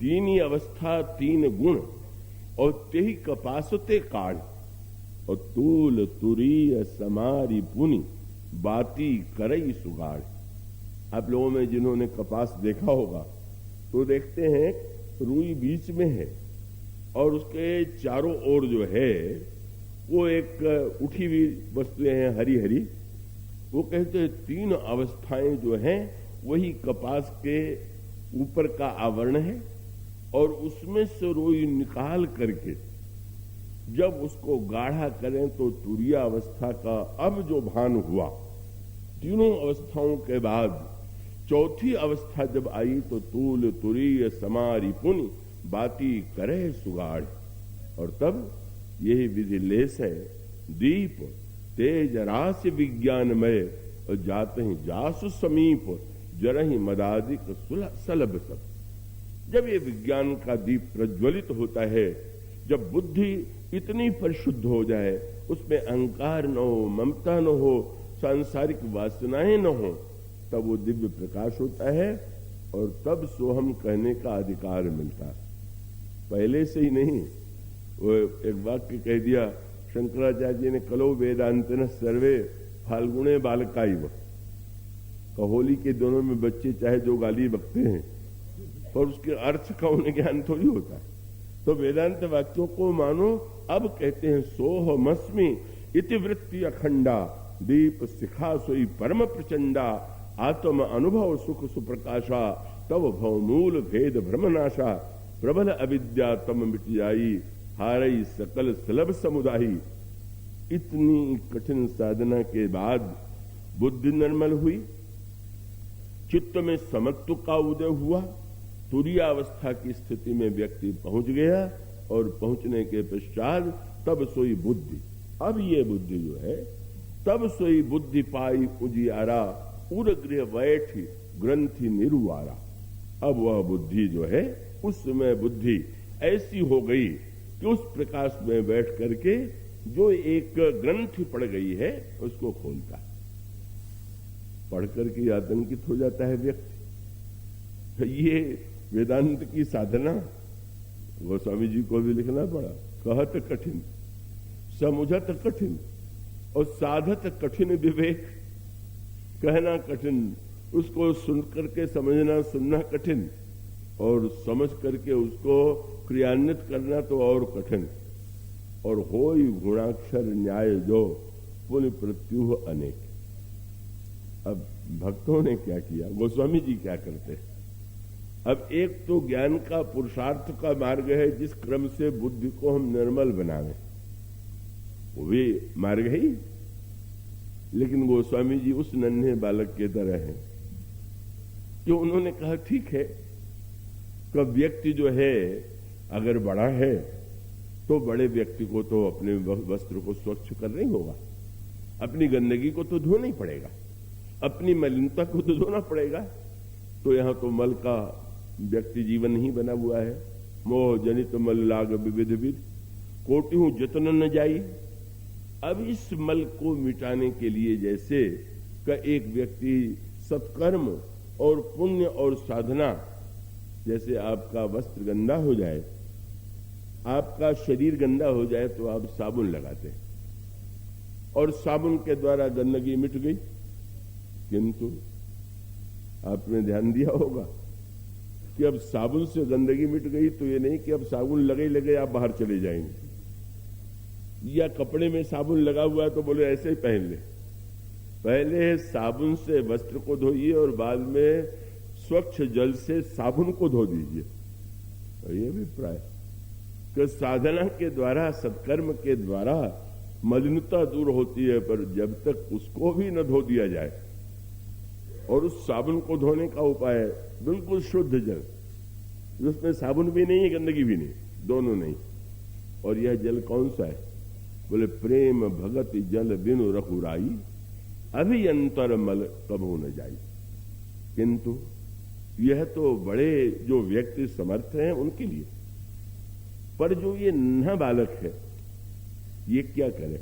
A: 3 ही अवस्था, 3 गुण, और तेही कपासते काढ़, और तूल तुरी समारी पुनि, बाती करई सुगाड़। आप लोगों में जिन्होंने कपास देखा होगा तो देखते हैं रुई बीच में है और उसके चारों ओर जो है वो एक उठी हुई वस्तुएं हैं हरी हरी। वो कहते हैं 3 अवस्थाएं जो हैं वही कपास के ऊपर का आवरण है, और उसमें से रुई निकाल करके जब उसको गाढ़ा करें तो तुरीय अवस्था का अब जो भान हुआ, 3 अवस्थाओं के बाद 4थी अवस्था जब आई तो तूल तुरीय समारी पुनि, बाती करे सुगाड़। और तब यही विधि लेस है, दीप तेज रास विज्ञानमय, और जाते ही जासु समीप, जरहि मदादिक सलभ सब। जब ये विज्ञान का दीप प्रज्वलित होता है, जब बुद्धि इतनी परिशुद्ध हो जाए, उसमें अहंकार न हो, ममता न हो, सांसारिक वासनाएं न हो, तब वो दिव्य प्रकाश होता है, और तब सोहम कहने का अधिकार मिलता है। पहले से ही नहीं। वो एक वाक्य कह दिया शंकराचार्य जी ने, कलो वेदांतन सर्वे फाल्गुने बालकाइव। होली के दोनों में बच्चे चाहे जो गाली बकते हैं, पर उसके अर्थ का उन्हें ज्ञान थोड़ी होता है। तो वेदांत वाक्यों को मानो। अब कहते हैं सोहमस्मि इति वृत्ति अखंडा, दीप शिखा सोई परम प्रचंडा, आत्म अनुभव सुख सुप्रकाशा, तव भव मूल भेद भ्रमनाशा, प्रबल अविद्या तम मिट जाई, हारई सकल सुलभ समुदायी। इतनी कठिन साधना के बाद बुद्धि निर्मल हुई, चित्त में समत्व का उदय हुआ, तुरीयावस्था की स्थिति में व्यक्ति पहुंच गया, और पहुंचने के पश्चात तब सोई बुद्धि, अब ये बुद्धि जो है, तब सोई बुद्धि पाई उजियारा, उर गृह बैठी ग्रंथि निरुआरा। अब वह बुद्धि जो है, उस समय बुद्धि ऐसी हो गई कि उस प्रकाश में बैठ करके जो एक ग्रंथि पड़ गई है उसको खोलता है। पढ़ करके आतंकित हो जाता है व्यक्ति। ये वेदांत की साधना गोस्वामी जी को भी लिखना पड़ा। कहत कठिन, समझत कठिन, और साधत कठिन विवेक। कहना कठिन, उसको सुन करके समझना सुनना कठिन, और समझ करके उसको क्रियान्वित करना तो और कठिन। और होई गुणाक्षर न्याय जो पुण्य प्रत्युह अनेक। अब भक्तों ने क्या किया, गोस्वामी जी क्या करते हैं? अब एक तो ज्ञान का पुरुषार्थ का मार्ग है, जिस क्रम से बुद्धि को हम निर्मल बनावे, वो भी मार्ग है ही। लेकिन गोस्वामी जी उस नन्हे बालक के तरह हैं जो उन्होंने कहा ठीक है कि व्यक्ति जो है अगर बड़ा है तो बड़े व्यक्ति को तो अपने वस्त्र को स्वच्छ करना ही होगा, अपनी गंदगी को तो धोना ही पड़ेगा, अपनी मलिनता को तो धोना पड़ेगा। तो यहां तो मल का व्यक्ति जीवन ही बना हुआ है। मोह जनित मल लाग विविध विध, कोटियों जतन न जाई। अब इस मल को मिटाने के लिए जैसे का एक व्यक्ति सत्कर्म और पुण्य और साधना, जैसे आपका वस्त्र गंदा हो जाए, आपका शरीर गंदा हो जाए तो आप साबुन लगाते हैं और साबुन के द्वारा गंदगी मिट गई। किंतु आपने ध्यान दिया होगा कि अब साबुन से गंदगी मिट गई तो ये नहीं कि अब साबुन लगे लगे आप बाहर चले जाएंगे, या कपड़े में साबुन लगा हुआ है तो बोले ऐसे ही पहन ले। पहले साबुन से वस्त्र को धोइए और बाद में स्वच्छ जल से साबुन को धो दीजिए। तो ये अभिप्राय कि साधना के द्वारा, सत्कर्म के द्वारा मलिनता दूर होती है, पर जब तक उसको भी न धो दिया जाए और उस साबुन को धोने का उपाय बिल्कुल शुद्ध जल, जिसमें साबुन भी नहीं है गंदगी भी नहीं, दोनों नहीं। और यह जल कौन सा है? बोले प्रेम भगत जल बिनु रघुराई, अभियंतर मल कबहू न जाई। किंतु यह तो बड़े जो व्यक्ति समर्थ हैं उनके लिए, पर जो ये नन्हा बालक है ये क्या करे?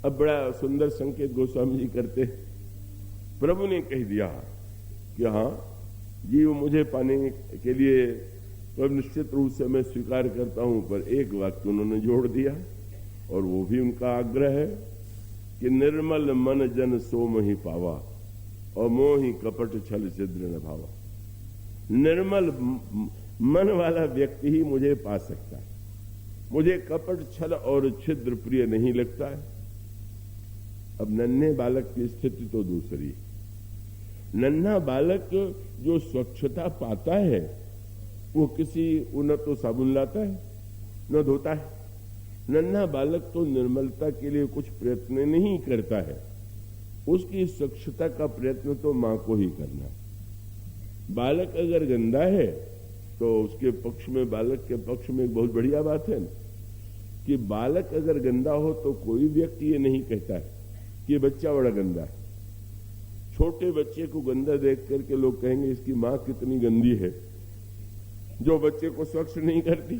A: अब बड़ा सुंदर संकेत गोस्वामी जी करते, प्रभु ने कह दिया कि हाँ जीव मुझे पाने के लिए तो निश्चित रूप से मैं स्वीकार करता हूं, पर एक वाक्य उन्होंने जोड़ दिया और वो भी उनका आग्रह है कि निर्मल मन जन सोम ही पावा और मोहि कपट छल छिद्र न भावा। निर्मल मन वाला व्यक्ति ही मुझे पा सकता है, मुझे कपट छल और छिद्र प्रिय नहीं लगता है। अब नन्हे बालक की स्थिति तो दूसरी है। नन्हा बालक जो स्वच्छता पाता है वो किसी न तो साबुन लाता है न धोता है। नन्हा बालक तो निर्मलता के लिए कुछ प्रयत्न नहीं करता है, उसकी स्वच्छता का प्रयत्न तो मां को ही करना है। बालक अगर गंदा है तो उसके पक्ष में, बालक के पक्ष में एक बहुत बढ़िया बात है कि बालक अगर गंदा हो तो कोई व्यक्ति ये नहीं कहता है कि बच्चा बड़ा गंदा है। छोटे बच्चे को गंदा देख करके लोग कहेंगे इसकी मां कितनी गंदी है जो बच्चे को स्वच्छ नहीं करती।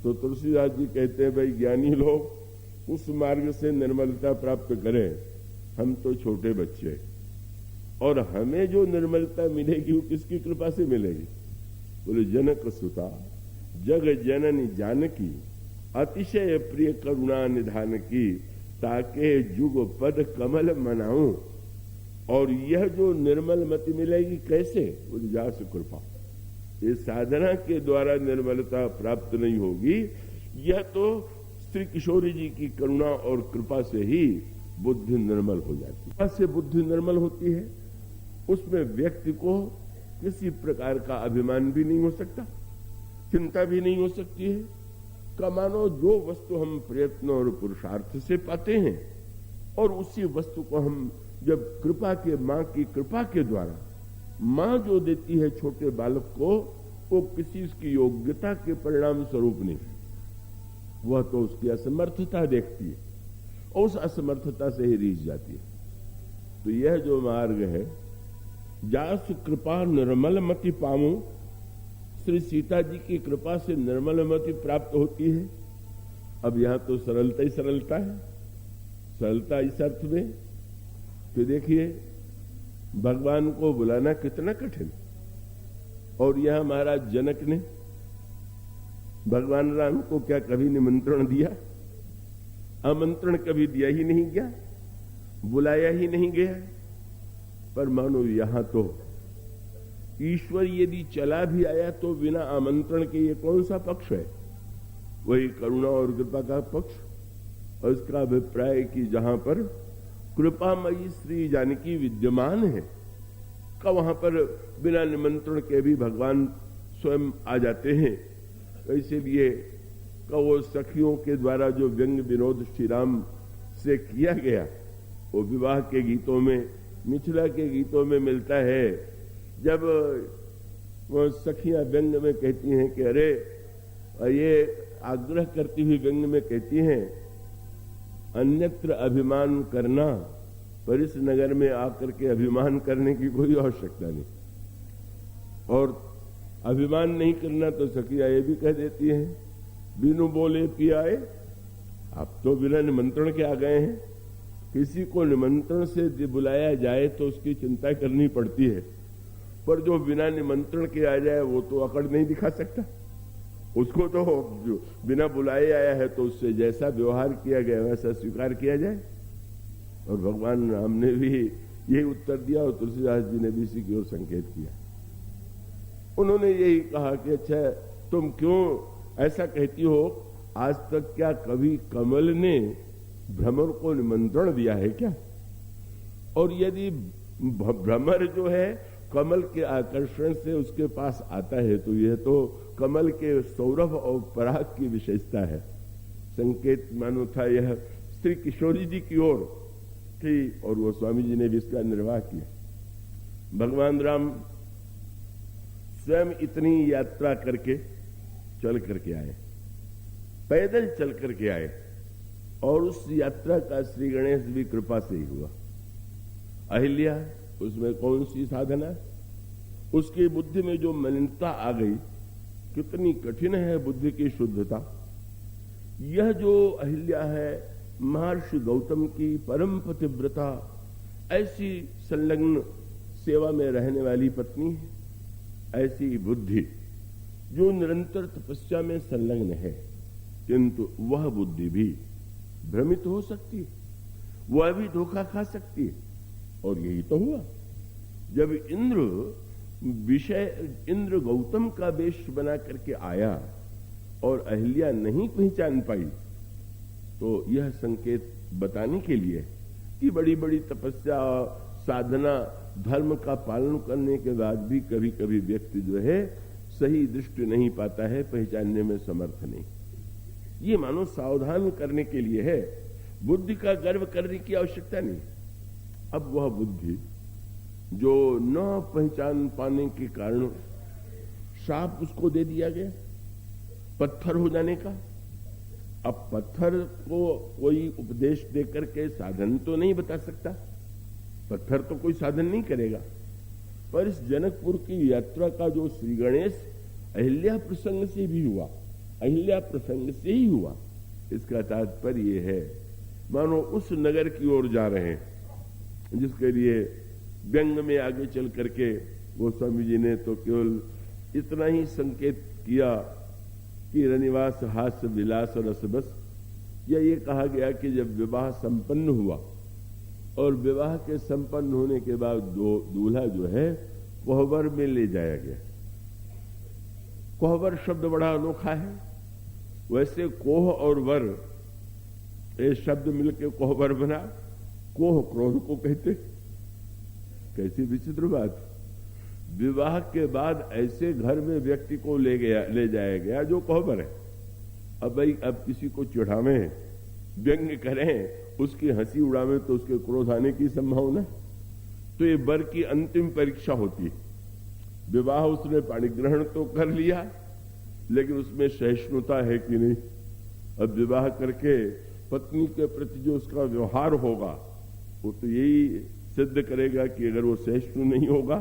A: तो तुलसीदास जी कहते हैं भाई ज्ञानी लोग उस मार्ग से निर्मलता प्राप्त करें, हम तो छोटे बच्चे, और हमें जो निर्मलता मिलेगी वो किसकी कृपा से मिलेगी? बोले जनक सुता जग जननी जानकी, अतिशय प्रिय करुणा निधान की, ताके जुग पद कमल मनाऊं। और यह जो निर्मल मति मिलेगी कैसे? बोले जास कृपा। ये साधना के द्वारा निर्मलता प्राप्त नहीं होगी, यह तो श्री किशोरी जी की करुणा और कृपा से ही बुद्धि निर्मल हो जाती है। कृपा से बुद्धि निर्मल होती है, उसमें व्यक्ति को किसी प्रकार का अभिमान भी नहीं हो सकता, चिंता भी नहीं हो सकती है। का मानो जो वस्तु हम प्रयत्न और पुरुषार्थ से पाते हैं और उसी वस्तु को हम जब कृपा के, मां की कृपा के द्वारा मां जो देती है छोटे बालक को, वो किसी उसकी योग्यता के परिणाम स्वरूप नहीं, वह तो उसकी असमर्थता देखती है और उस असमर्थता से ही रीझ जाती है। तो यह जो मार्ग है, जासु कृपा निर्मल मति पाऊं, श्री सीता जी की कृपा से निर्मल मति प्राप्त होती है। अब यहां तो सरलता ही सरलता है, सरलता इस अर्थ में तो देखिए भगवान को बुलाना कितना कठिन, और यह महाराज जनक ने भगवान राम को क्या कभी निमंत्रण दिया? आमंत्रण कभी दिया ही नहीं गया, बुलाया ही नहीं गया। पर मानो यहां तो ईश्वर यदि चला भी आया तो बिना आमंत्रण के ये कौन सा पक्ष है? वही करुणा और कृपा का पक्ष। और इसका अभिप्राय कि जहां पर कृपामयी श्री जानकी विद्यमान है का वहां पर बिना निमंत्रण के भी भगवान स्वयं आ जाते हैं। इसीलिए का वो सखियों के द्वारा जो व्यंग विनोद श्री राम से किया गया वो विवाह के गीतों में, मिथिला के गीतों में मिलता है। जब वो सखियां व्यंग में कहती हैं कि अरे, ये आग्रह करती हुई व्यंग में कहती हैं अन्यत्र अभिमान करना, पर इस नगर में आकर के अभिमान करने की कोई आवश्यकता नहीं। और अभिमान नहीं करना तो सखियां ये भी कह देती हैं बिनु बोले पियाए, आप तो बिना निमंत्रण के आ गए हैं। किसी को निमंत्रण से बुलाया जाए तो उसकी चिंता करनी पड़ती है, पर जो बिना निमंत्रण के आ जाए वो तो अकड़ नहीं दिखा सकता। उसको तो जो बिना बुलाए आया है तो उससे जैसा व्यवहार किया गया वैसा स्वीकार किया जाए। और भगवान राम ने भी यही उत्तर दिया और तुलसीदास जी ने भी इसी की ओर संकेत किया। उन्होंने यही कहा कि अच्छा तुम क्यों ऐसा कहती हो, आज तक क्या कभी कमल ने भ्रमर को निमंत्रण दिया है क्या? और यदि भ्रमर जो है कमल के आकर्षण से उसके पास आता है तो यह तो कमल के सौरभ और पराग की विशेषता है। संकेत मानो था यह श्री किशोरी जी की ओर थी और वो स्वामी जी ने भी इसका निर्वाह किया। भगवान राम स्वयं इतनी यात्रा करके चल करके आए, पैदल चल करके आए, और उस यात्रा का श्री गणेश भी कृपा से ही हुआ। अहिल्या, उसमें कौन सी साधना, उसकी बुद्धि में जो मलिनता आ गई, कितनी कठिन है बुद्धि की शुद्धता। यह जो अहिल्या है, महर्षि गौतम की परम पतिव्रता, ऐसी संलग्न सेवा में रहने वाली पत्नी है, ऐसी बुद्धि जो निरंतर तपस्या में संलग्न है, किंतु वह बुद्धि भी भ्रमित हो सकती है, वह भी धोखा खा सकती है। और यही तो हुआ जब इंद्र गौतम का वेश बना करके आया और अहिल्या नहीं पहचान पाई, तो यह संकेत बताने के लिए कि बड़ी बड़ी तपस्या, साधना, धर्म का पालन करने के बाद भी कभी कभी व्यक्ति जो है सही दृष्टि नहीं पाता है, पहचानने में समर्थ नहीं। ये मानो सावधान करने के लिए है, बुद्धि का गर्व करने की आवश्यकता नहीं। अब वह बुद्धि जो न पहचान पाने के कारण शाप उसको दे दिया गया पत्थर हो जाने का। अब पत्थर को कोई उपदेश देकर के साधन तो नहीं बता सकता, पत्थर तो कोई साधन नहीं करेगा। पर इस जनकपुर की यात्रा का जो श्री गणेश अहिल्या प्रसंग से भी हुआ, अहिल्या प्रसंग से ही हुआ, इसका तात्पर्य यह है मानो उस नगर की ओर जा रहे हैं जिसके लिए व्यंग में आगे चल करके गोस्वामी जी ने तो केवल इतना ही संकेत किया कि रनिवास हास्य विलास रसबस, या ये कहा गया कि जब विवाह संपन्न हुआ और विवाह के संपन्न होने के बाद दूल्हा जो है कोहबर में ले जाया गया। कोहबर शब्द बड़ा अनोखा है। वैसे कोह और वर ये शब्द मिलकर कोहबर बना। कोह क्रोध को कहते, कैसी विचित्र बात। विवाह के बाद ऐसे घर में व्यक्ति को ले जाया गया जो कोहबर है। अब भाई अब किसी को चिढ़ावें, व्यंग करें, उसकी हंसी उड़ावें तो उसके क्रोध आने की संभावना। तो ये वर की अंतिम परीक्षा होती है। विवाह उसने पाणिग्रहण तो कर लिया, लेकिन उसमें सहिष्णुता है कि नहीं। अब विवाह करके पत्नी के प्रति जो उसका व्यवहार होगा वो तो यही सिद्ध करेगा कि अगर वो सहिष्णु नहीं होगा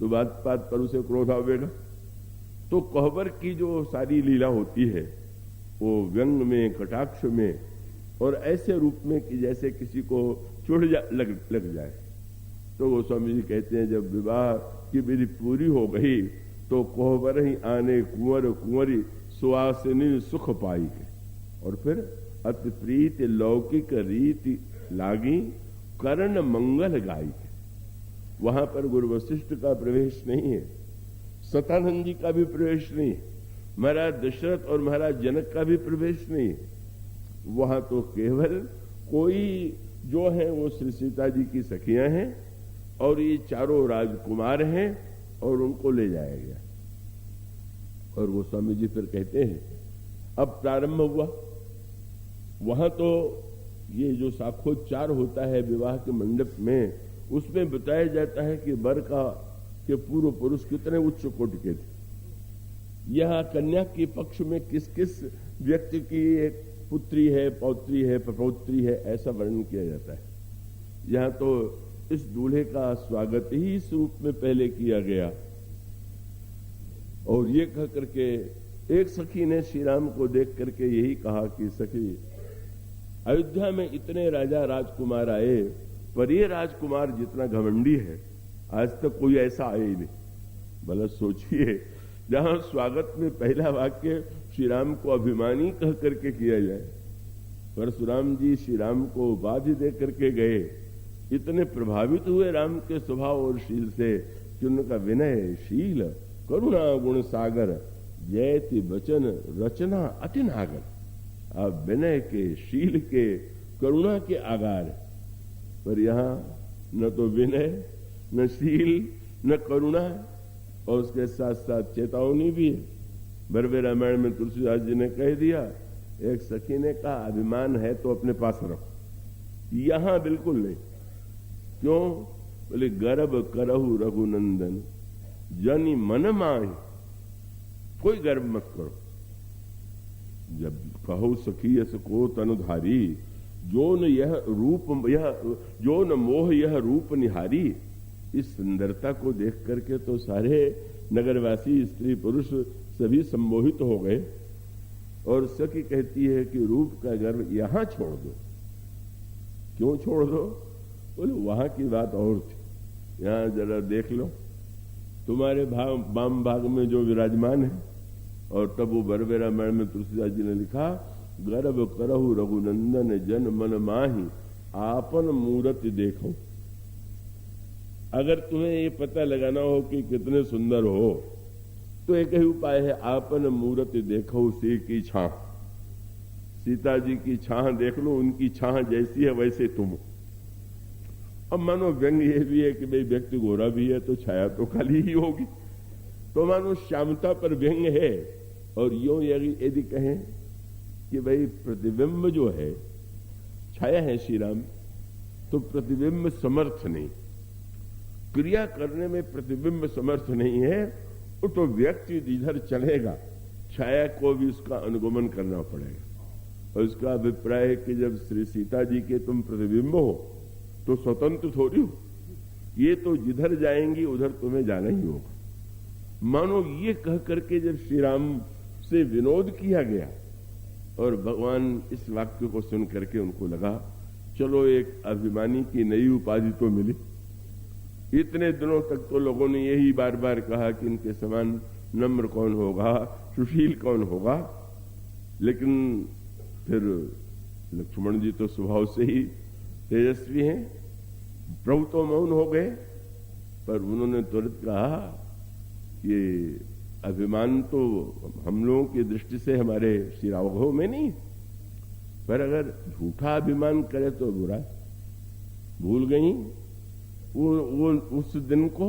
A: तो बात बात पर उसे क्रोध आवेगा। तो कोहबर की जो सारी लीला होती है वो व्यंग में, कटाक्ष में और ऐसे रूप में कि जैसे किसी को चुड़ लग जाए। तो गोस्वामी जी कहते हैं जब विवाह की विधि पूरी हो गई तो कोहबर ही आने कुंवर कुंवरी सुहासिनी सुख पाई है। और फिर अति प्रीत लौकिक रीति लागी कर्ण मंगल गाई। वहां पर गुरु वशिष्ठ का प्रवेश नहीं है, सतानंद जी का भी प्रवेश नहीं, महाराज दशरथ और महाराज जनक का भी प्रवेश नहीं। वहां तो केवल कोई जो है वो श्री सीता जी की सखियां हैं और ये चारों राजकुमार हैं और उनको ले जाया गया। और वो स्वामी जी फिर कहते हैं अब प्रारंभ हुआ। वहां तो ये जो साखोच्चार होता है विवाह के मंडप में, उसमें बताया जाता है कि वर के पूर्व पुरुष कितने उच्च कोटि के थे। यह कन्या के पक्ष में किस किस व्यक्ति की एक पुत्री है, पौत्री है, प्रपौत्री है, ऐसा वर्णन किया जाता है। यहां तो इस दूल्हे का स्वागत ही इस रूप में पहले किया गया। और ये कह करके एक सखी ने श्री राम को देख करके यही कहा कि सखी, अयोध्या में इतने राजा राजकुमार आए पर ये राजकुमार जितना घमंडी है आज तक कोई ऐसा आया ही नहीं। भला सोचिए, जहां स्वागत में पहला वाक्य श्री राम को अभिमानी कह करके किया जाए, परशुराम जी श्री राम को उपाधि दे करके गए, इतने प्रभावित हुए राम के स्वभाव और शील से कि उनका विनय, शील, करुणा गुण सागर, जयति वचन रचना अति नागर। आप विनय के, शील के, करुणा के आगार, पर यहां न तो विनय, न शील, न करुणा, और उसके साथ साथ चेतावनी भी है। भरवे रामायण में तुलसीदास जी ने कह दिया, एक सखी ने कहा अभिमान है तो अपने पास रखो। यहां बिल्कुल नहीं। क्यों? बोले गर्भ करहु रघुनंदन जनि मन माहि, कोई गर्व मत करो। जब कहो सखी यस को तनुधारी, जो न यह रूप जो न मोह यह रूप निहारी। इस सुंदरता को देख करके तो सारे नगरवासी स्त्री पुरुष सभी सम्मोहित हो गए। और सखी कहती है कि रूप का गर्व यहां छोड़ दो। क्यों छोड़ दो? बोले वहां की बात और थी, यहां जरा देख लो, तुम्हारे वाम भाग में जो विराजमान है। और तब वो बरवे रामायण में तुलसीदास जी ने लिखा, गर्भ करहु रघुनंदन जन मन माहि, आपन मूरत देखो। अगर तुम्हें ये पता लगाना हो कि कितने सुंदर हो, तो एक ही उपाय है, आपन मूरत देखो सी की छाह। सीता जी की छाह देख लो, उनकी छाह जैसी है वैसे तुम। अब मानो व्यंग ये भी है कि भाई व्यक्ति गोरा भी है तो छाया तो काली ही होगी, तो मानो श्यामता पर व्यंग है। और यूं यदि कहें कि भाई प्रतिबिंब जो है, छाया है श्री राम, तो प्रतिबिंब समर्थ नहीं, क्रिया करने में प्रतिबिंब समर्थ नहीं है, तो व्यक्ति जिधर चलेगा छाया को भी उसका अनुगमन करना पड़ेगा। और उसका अभिप्राय है कि जब श्री सीता जी के तुम प्रतिबिंब हो तो स्वतंत्र थोड़ी हो, ये तो जिधर जाएंगी उधर तुम्हें जाना ही होगा। मानो ये कह करके जब श्री राम से विनोद किया गया, और भगवान इस वाक्य को सुन करके उनको लगा चलो एक अभिमानी की नई उपाधि तो मिली। इतने दिनों तक तो लोगों ने यही बार बार कहा कि इनके समान नम्र कौन होगा, सुशील कौन होगा, लेकिन फिर लक्ष्मण जी तो स्वभाव से ही तेजस्वी हैं, प्रभु तो मौन हो गए। पर उन्होंने तुरंत कहा कि अभिमान तो हम लोगों की दृष्टि से हमारे श्री राघव में नहीं, पर अगर झूठा अभिमान करे तो बुरा। भूल गई वो उस दिन को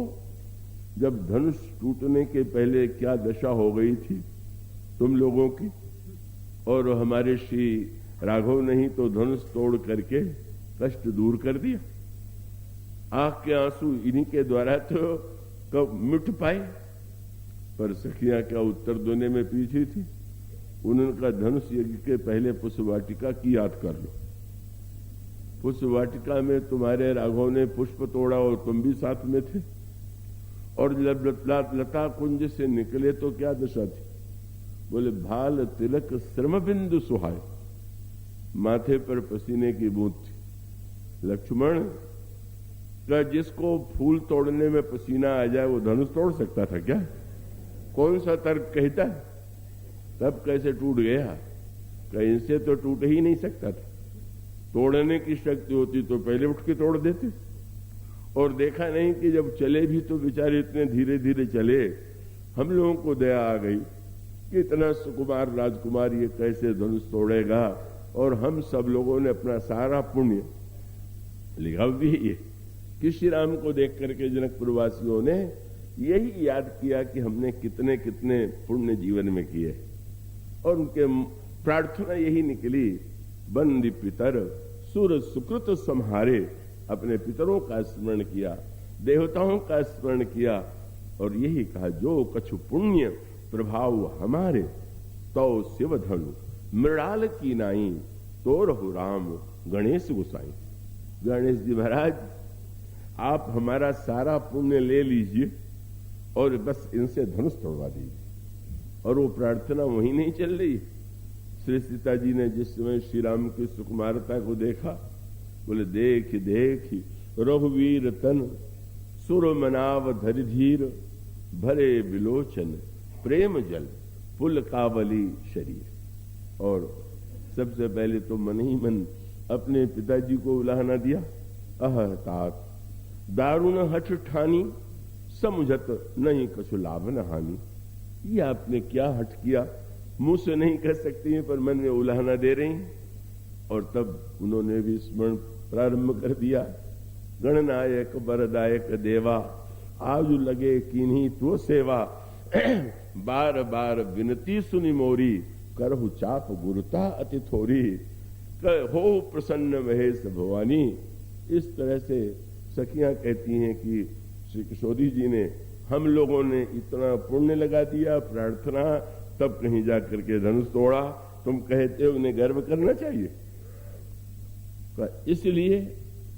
A: जब धनुष टूटने के पहले क्या दशा हो गई थी तुम लोगों की, और हमारे श्री राघव ने ही तो धनुष तोड़ करके कष्ट दूर कर दिया। आंख के आंसू इन्हीं के द्वारा तो कब मिट पाए। पर सखियां क्या उत्तर देने में पीछे थी। उनका धनुष यज्ञ के पहले पुष्प वाटिका की याद कर लो। पुष्प वाटिका में तुम्हारे राघव ने पुष्प तोड़ा और तुम भी साथ में थे, और जब लता कुंज से निकले तो क्या दशा थी? बोले भाल तिलक श्रम बिंदु सुहाय, माथे पर पसीने की बूंद थी। लक्ष्मण का जिसको फूल तोड़ने में पसीना आ जाए वो धनुष तोड़ सकता था क्या? कौन सा तर्क कहता है? तब कैसे टूट गया? कहीं से तो टूट ही नहीं सकता था। तोड़ने की शक्ति होती तो पहले उठ के तोड़ देते। और देखा नहीं कि जब चले भी तो बेचारे इतने धीरे धीरे चले, हम लोगों को दया आ गई कि इतना सुकुमार राजकुमार ये कैसे धनुष तोड़ेगा। और हम सब लोगों ने अपना सारा पुण्य लिखा भी है कि श्री राम को देख करके जनकपुर वासियों ने यही याद किया कि हमने कितने कितने पुण्य जीवन में किए, और उनके प्रार्थना यही निकली, बंदी पितर सुर सुकृत संहारे। अपने पितरों का स्मरण किया, देवताओं का स्मरण किया, और यही कहा जो कछु पुण्य प्रभाव हमारे, तो शिव धनु मृणाल की नाई, तो रहु राम गणेश गुसाई। गणेश जी महाराज आप हमारा सारा पुण्य ले लीजिए और बस इनसे धनुष तोड़वा दीजिए। और वो प्रार्थना वहीं नहीं चल रही। श्री सीता जी ने जिस समय श्री राम की सुकुमारता को देखा, बोले देख देख रघुवीर तन सुर मनाव धरि धीर, भरे विलोचन प्रेम जल पुल कावली शरीर। और सबसे पहले तो मन ही मन अपने पिताजी को उलाहना दिया। अह तात दारुण हठ ठानी, समझत नहीं कछु लाभ न हानि। ये आपने क्या हट किया, मुंह से नहीं कह सकती हैं पर मन में उलाहना दे रही हैं। और तब उन्होंने भी स्मरण प्रारंभ कर दिया। गणनायक वरदायक देवा, आज लगे कीन्ही तो सेवा। बार बार विनती सुनी मोरी, करहु चाप गुरुता अति थोरी। हो प्रसन्न महेश भवानी। इस तरह से सखियां कहती हैं कि श्री किशोरी जी ने, हम लोगों ने इतना पुण्य लगा दिया, प्रार्थना, तब कहीं जाकर के धनुष तोड़ा, तुम कहते हो उन्हें गर्व करना चाहिए। इसलिए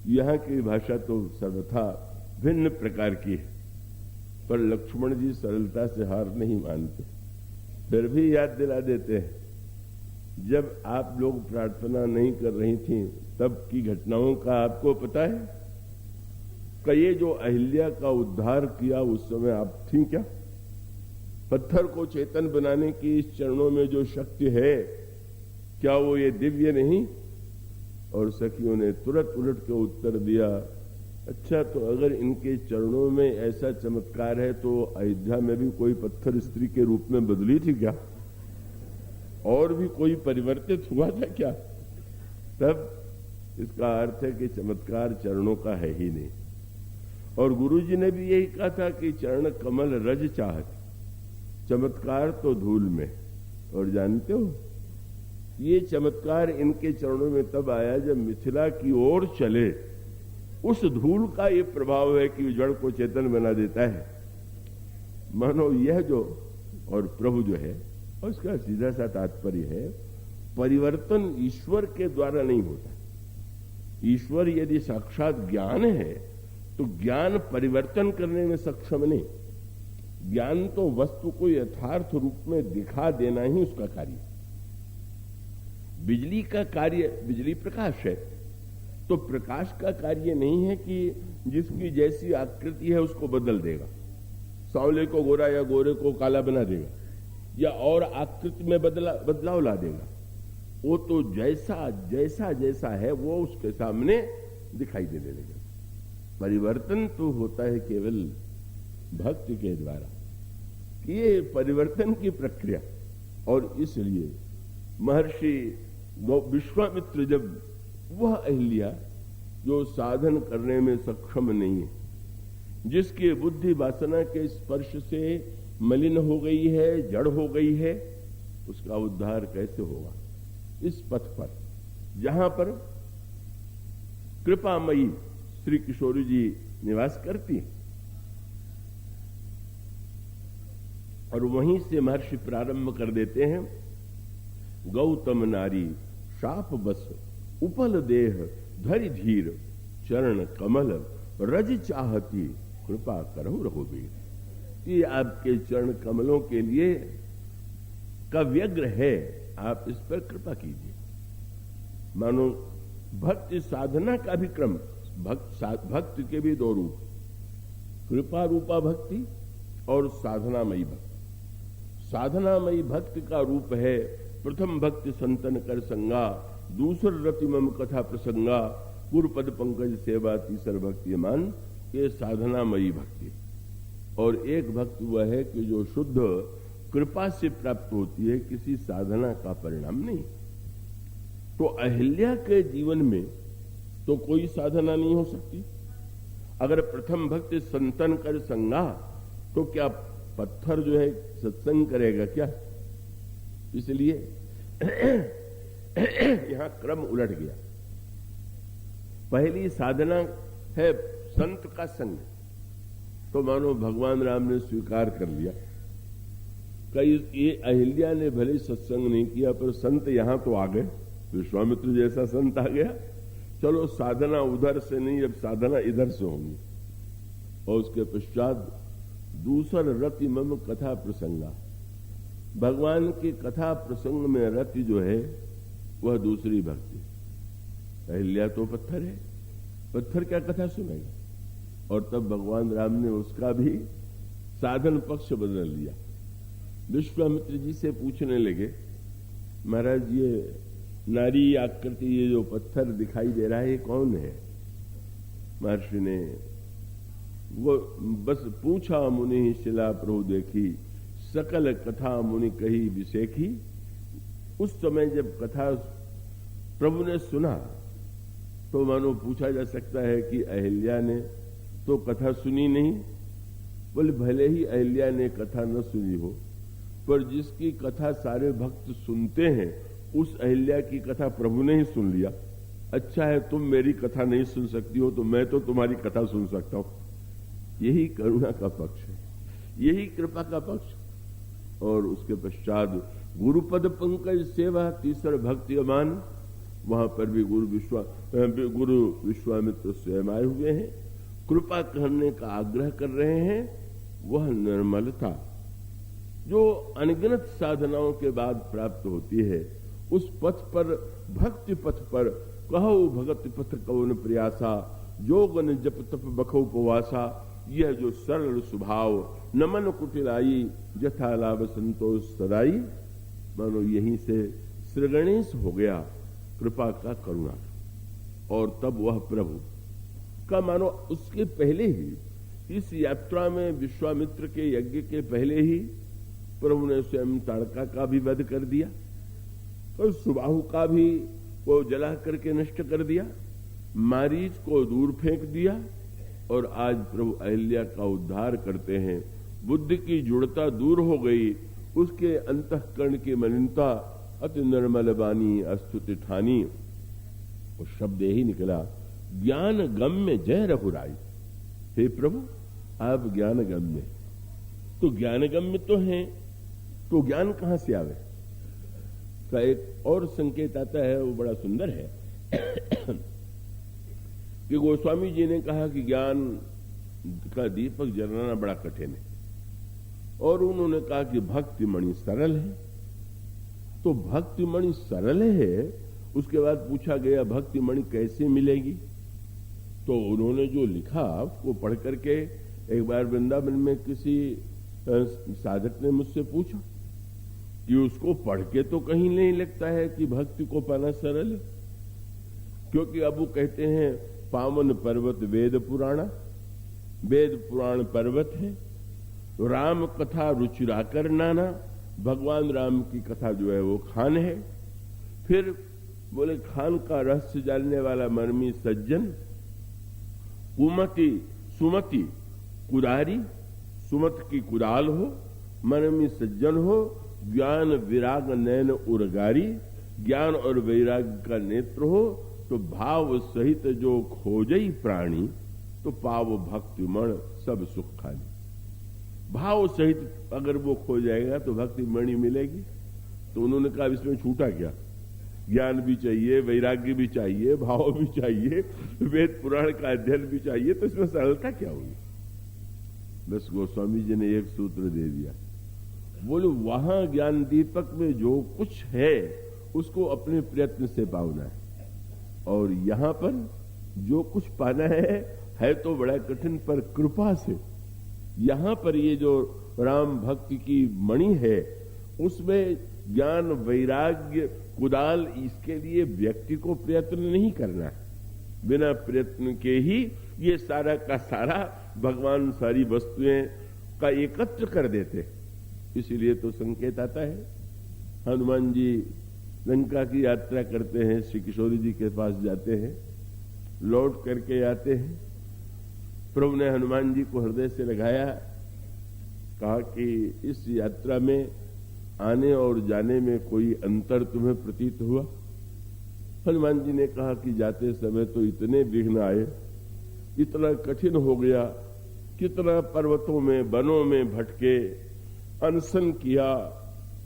A: यहाँ की भाषा तो सर्वथा भिन्न प्रकार की है, पर लक्ष्मण जी सरलता से हार नहीं मानते, फिर भी याद दिला देते हैं, जब आप लोग प्रार्थना नहीं कर रही थी तब की घटनाओं का आपको पता है कि ये जो अहिल्या का उद्धार किया उस समय आप थी क्या? पत्थर को चेतन बनाने की इस चरणों में जो शक्ति है, क्या वो ये दिव्य नहीं? और सखियों ने तुरंत उलट के उत्तर दिया, अच्छा तो अगर इनके चरणों में ऐसा चमत्कार है तो अयोध्या में भी कोई पत्थर स्त्री के रूप में बदली थी क्या? और भी कोई परिवर्तित हुआ था क्या? तब इसका अर्थ है कि चमत्कार चरणों का है ही नहीं। और गुरुजी ने भी यही कहा था कि चरण कमल रज चाहत, चमत्कार तो धूल में। और जानते हो ये चमत्कार इनके चरणों में तब आया जब मिथिला की ओर चले, उस धूल का ये प्रभाव है कि जड़ को चेतन बना देता है। मानो यह जो और प्रभु जो है, और इसका सीधा सा तात्पर्य है, परिवर्तन ईश्वर के द्वारा नहीं होता। ईश्वर यदि साक्षात ज्ञान है तो ज्ञान परिवर्तन करने में सक्षम नहीं। ज्ञान तो वस्तु को यथार्थ रूप में दिखा देना ही उसका कार्य। बिजली का कार्य, बिजली प्रकाश है, तो प्रकाश का कार्य नहीं है कि जिसकी जैसी आकृति है उसको बदल देगा, सांवले को गोरा या गोरे को काला बना देगा, या और आकृति में बदलाव ला देगा। वो तो जैसा जैसा जैसा है वो उसके सामने दिखाई देने लगेगा। परिवर्तन तो होता है केवल भक्ति के द्वारा, ये परिवर्तन की प्रक्रिया। और इसलिए महर्षि विश्वामित्र, जब वह अहिल्या जो साधन करने में सक्षम नहीं है, जिसकी बुद्धि वासना के स्पर्श से मलिन हो गई है, जड़ हो गई है, उसका उद्धार कैसे होगा? इस पथ पर जहां पर कृपामयी श्री किशोरी जी निवास करती हैं, और वहीं से महर्षि प्रारंभ कर देते हैं, गौतम नारी शाप बस उपल देह धरि धीर चरण कमल रज चाहती कृपा करहु रघुबीर। ये आपके चरण कमलों के लिए का व्यग्र है, आप इस पर कृपा कीजिए। मानो भक्ति साधना का भी क्रम, भक्ति के भी दो रूप, कृपा रूपा भक्ति और साधनामयी भक्ति। साधनामयी भक्ति का रूप है प्रथम भक्ति संतन कर संगा, दूसर रति मम कथा प्रसंगा, पुरपद पंकज सेवा, तीसर भक्ति मान। ये साधनामयी भक्ति। और एक भक्ति वह है कि जो शुद्ध कृपा से प्राप्त होती है, किसी साधना का परिणाम नहीं। तो अहिल्या के जीवन में तो कोई साधना नहीं हो सकती। अगर प्रथम भक्ति संतन कर संगा, तो क्या पत्थर जो है सत्संग करेगा क्या? इसलिए यहां क्रम उलट गया। पहली साधना है संत का संग, तो मानो भगवान राम ने स्वीकार कर लिया। कई ये अहिल्या ने भले सत्संग नहीं किया, पर संत यहां तो आ गए, विश्वामित्र जैसा संत आ गया। चलो साधना उधर से नहीं, अब साधना इधर से होगी। और उसके पश्चात दूसर रति मम कथा प्रसंगा, भगवान की कथा प्रसंग में रति जो है वह दूसरी भक्ति। अहिल्या तो पत्थर है, पत्थर क्या कथा सुनेगा? और तब भगवान राम ने उसका भी साधन पक्ष बदल लिया। विश्वामित्र जी से पूछने लगे, महाराज ये नारी आकृति, ये जो पत्थर दिखाई दे रहा है, ये कौन है? महर्षि ने वो बस पूछा, मुनि शिला प्रभु देखी, सकल कथा मुनि कही विशेखी। उस समय जब कथा प्रभु ने सुना, तो मानो पूछा जा सकता है कि अहिल्या ने तो कथा सुनी नहीं। बोले भले ही अहिल्या ने कथा न सुनी हो, पर जिसकी कथा सारे भक्त सुनते हैं, उस अहिल्या की कथा प्रभु ने ही सुन लिया। अच्छा है तुम मेरी कथा नहीं सुन सकती हो तो मैं तो तुम्हारी कथा सुन सकता हूं। यही करुणा का पक्ष है, यही कृपा का पक्ष। और उसके पश्चात गुरुपद पंकज सेवा, तीसरा भक्ति अमान, वहां पर भी गुरु विश्वामित्र स्वयं आए हुए हैं, कृपा करने का आग्रह कर रहे हैं। वह निर्मलता जो अनगिनत साधनाओं के बाद प्राप्त होती है, उस पथ पर, भक्ति पथ पर, कहो भगत पथ कौन प्रयासा, जोगन जप तप बखो उपवासा, यह जो सरल स्वभाव, नमन कुटिलाई, जथा लाभ संतोष सदाई, मानो यहीं से श्री गणेश हो गया कृपा का, करुणा। और तब वह प्रभु का, मानो उसके पहले ही, इस यात्रा में विश्वामित्र के यज्ञ के पहले ही प्रभु ने स्वयं ताड़का का भी वध कर दिया और सुबाहु का भी वो जला करके नष्ट कर दिया, मारीच को दूर फेंक दिया। और आज प्रभु अहिल्या का उद्धार करते हैं। बुद्धि की जुड़ता दूर हो गई, उसके अंतःकरण की मलिनता, अति निर्मल बानी अस्तुति ठानी। वो शब्द यही निकला, ज्ञान गम्य जय रघुराई। हे प्रभु आप ज्ञान गम्य, तो ज्ञान गम्य तो हैं, तो ज्ञान कहां से आवे? का एक और संकेत आता है, वो बड़ा सुंदर है कि गोस्वामी जी ने कहा कि ज्ञान का दीपक जलाना बड़ा कठिन है, और उन्होंने कहा कि भक्ति मणि सरल है। तो भक्ति मणि सरल है, उसके बाद पूछा गया भक्ति मणि कैसे मिलेगी? तो उन्होंने जो लिखा वो पढ़ करके, एक बार वृंदावन में किसी साधक ने मुझसे पूछा कि उसको पढ़ के तो कहीं नहीं लगता है कि भक्ति को पाना सरल है, क्योंकि अब वो कहते हैं पावन पर्वत वेद पुराणा, वेद पुराण पर्वत है, राम कथा रुचिराकर नाना, भगवान राम की कथा जो है वो खान है। फिर बोले खान का रहस्य जानने वाला मर्मी सज्जन, कुमति सुमति कुदारी, सुमत की कुदाल हो, मर्मी सज्जन हो, ज्ञान विराग नैन उर्गारी, ज्ञान और वैराग्य का नेत्र हो, तो भाव सहित जो खोजई प्राणी, तो पाव भक्ति मण सब सुख खाली। भाव सहित अगर वो खो जाएगा तो भक्ति मणि मिलेगी। तो उन्होंने कहा इसमें छूटा क्या? ज्ञान भी चाहिए, वैराग्य भी चाहिए, भाव भी चाहिए, वेद पुराण का अध्ययन भी चाहिए, तो इसमें सरलता क्या होगी? बस गोस्वामी जी ने एक सूत्र दे दिया, बोले वहां ज्ञान दीपक में जो कुछ है उसको अपने प्रयत्न से पाना है, और यहां पर जो कुछ पाना है तो बड़ा कठिन, पर कृपा से यहां पर ये जो राम भक्ति की मणि है, उसमें ज्ञान वैराग्य कुदाल, इसके लिए व्यक्ति को प्रयत्न नहीं करना है। बिना प्रयत्न के ही ये सारा का सारा भगवान सारी वस्तुएं का एकत्र कर देते। इसीलिए तो संकेत आता है, हनुमान जी लंका की यात्रा करते हैं, श्री किशोरी जी के पास जाते हैं, लौट करके आते हैं, प्रभु ने हनुमान जी को हृदय से लगाया, कहा कि इस यात्रा में आने और जाने में कोई अंतर तुम्हें प्रतीत हुआ? हनुमान जी ने कहा कि जाते समय तो इतने विघ्न आए, इतना कठिन हो गया, कितना पर्वतों में वनों में भटके, अनशन किया,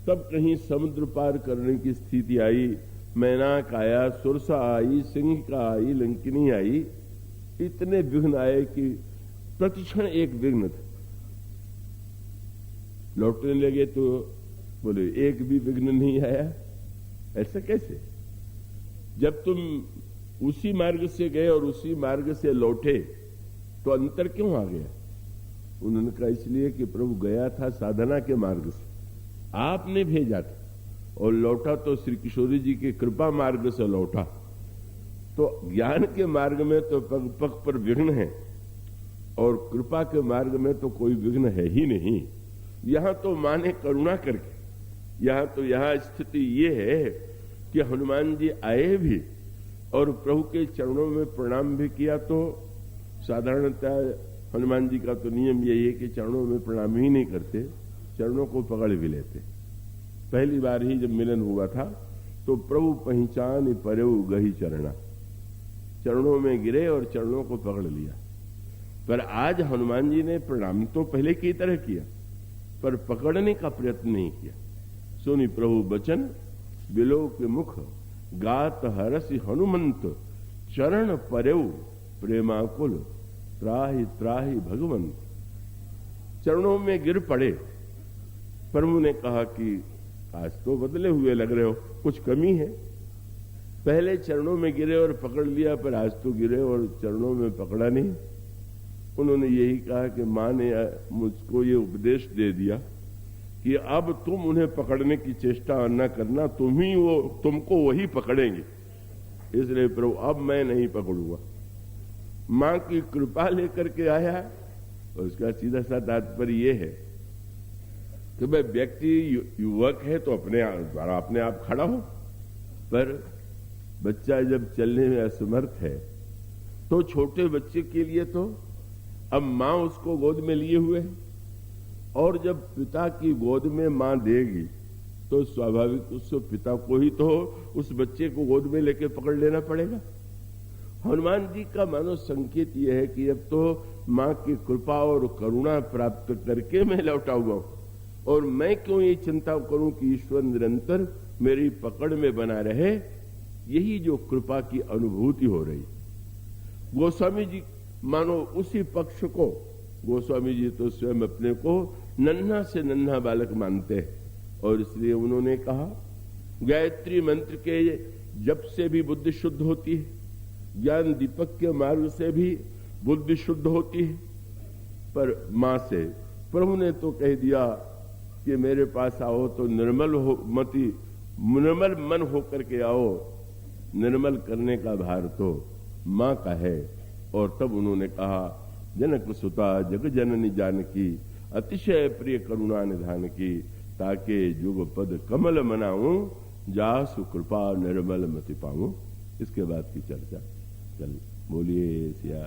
A: तब कहीं समुद्र पार करने की स्थिति आई, मैनाक आया, सुरसा आई, सिंहिका आई, लंकिनी आई, इतने विघ्न आए कि प्रतिक्षण एक विघ्न था। लौटने लगे तो बोले एक भी विघ्न नहीं आया। ऐसा कैसे? जब तुम उसी मार्ग से गए और उसी मार्ग से लौटे तो अंतर क्यों आ गया? उन्होंने कहा इसलिए कि प्रभु गया था साधना के मार्ग से, आपने भेजा था, और लौटा तो श्री किशोरी जी के कृपा मार्ग से लौटा। तो ज्ञान के मार्ग में तो पग पग पर विघ्न है, और कृपा के मार्ग में तो कोई विघ्न है ही नहीं। यहां तो माने करुणा करके, यहां स्थिति ये है कि हनुमान जी आए भी और प्रभु के चरणों में प्रणाम भी किया। तो साधारणतः हनुमान जी का तो नियम यही है कि चरणों में प्रणाम ही नहीं करते, चरणों को पकड़ भी लेते। पहली बार ही जब मिलन हुआ था तो प्रभु पहचान परेऊ गही चरणा, चरणों में गिरे और चरणों को पकड़ लिया। पर आज हनुमान जी ने प्रणाम तो पहले की तरह किया, पर पकड़ने का प्रयत्न नहीं किया। सुनि प्रभु बचन बिलो के मुख, गात हरसि हनुमंत, चरण परेव प्रेमाकुल, त्राहि त्राहि भगवंत। चरणों में गिर पड़े। प्रभु ने कहा कि आज तो बदले हुए लग रहे हो, कुछ कमी है। पहले चरणों में गिरे और पकड़ लिया, पर आज तो गिरे और चरणों में पकड़ा नहीं। उन्होंने यही कहा कि मां ने मुझको ये उपदेश दे दिया कि अब तुम उन्हें पकड़ने की चेष्टा न करना, तुमको वही पकड़ेंगे, इसलिए प्रभु अब मैं नहीं पकड़ूंगा। मां की कृपा लेकर के आया। उसका सीधा सा तात्पर्य यह है कि भाई व्यक्ति युवक है तो अपने आप खड़ा हो, पर बच्चा जब चलने में असमर्थ है तो छोटे बच्चे के लिए तो अब मां उसको गोद में लिए हुए है, और जब पिता की गोद में मां देगी तो स्वाभाविक उस पिता को ही तो उस बच्चे को गोद में लेके पकड़ लेना पड़ेगा। हनुमान जी का मानो संकेत यह है कि अब तो मां की कृपा और करुणा प्राप्त करके मैं लौटा हुआ हूं, और मैं क्यों ये चिंता करूं कि ईश्वर निरंतर मेरी पकड़ में बना रहे। यही जो कृपा की अनुभूति हो रही। गोस्वामी जी मानो उसी पक्ष को, गोस्वामी जी तो स्वयं अपने को नन्हा से नन्हा बालक मानते हैं, और इसलिए उन्होंने कहा गायत्री मंत्र के जप से भी बुद्धि शुद्ध होती है, ज्ञान दीपक के मार्ग से भी बुद्धि शुद्ध होती है। पर मां से प्रभु ने तो कह दिया कि मेरे पास आओ तो निर्मल मन होकर के आओ, निर्मल करने का भार तो मां का है। और तब उन्होंने कहा जनक सुता जग जननी जानकी, अतिशय प्रिय करुणा निधान की, ताके जुग पद कमल मनाऊं, जासु कृपा निर्मल मति पाऊं। इसके बाद की चर्चा कल बोलिए सिया।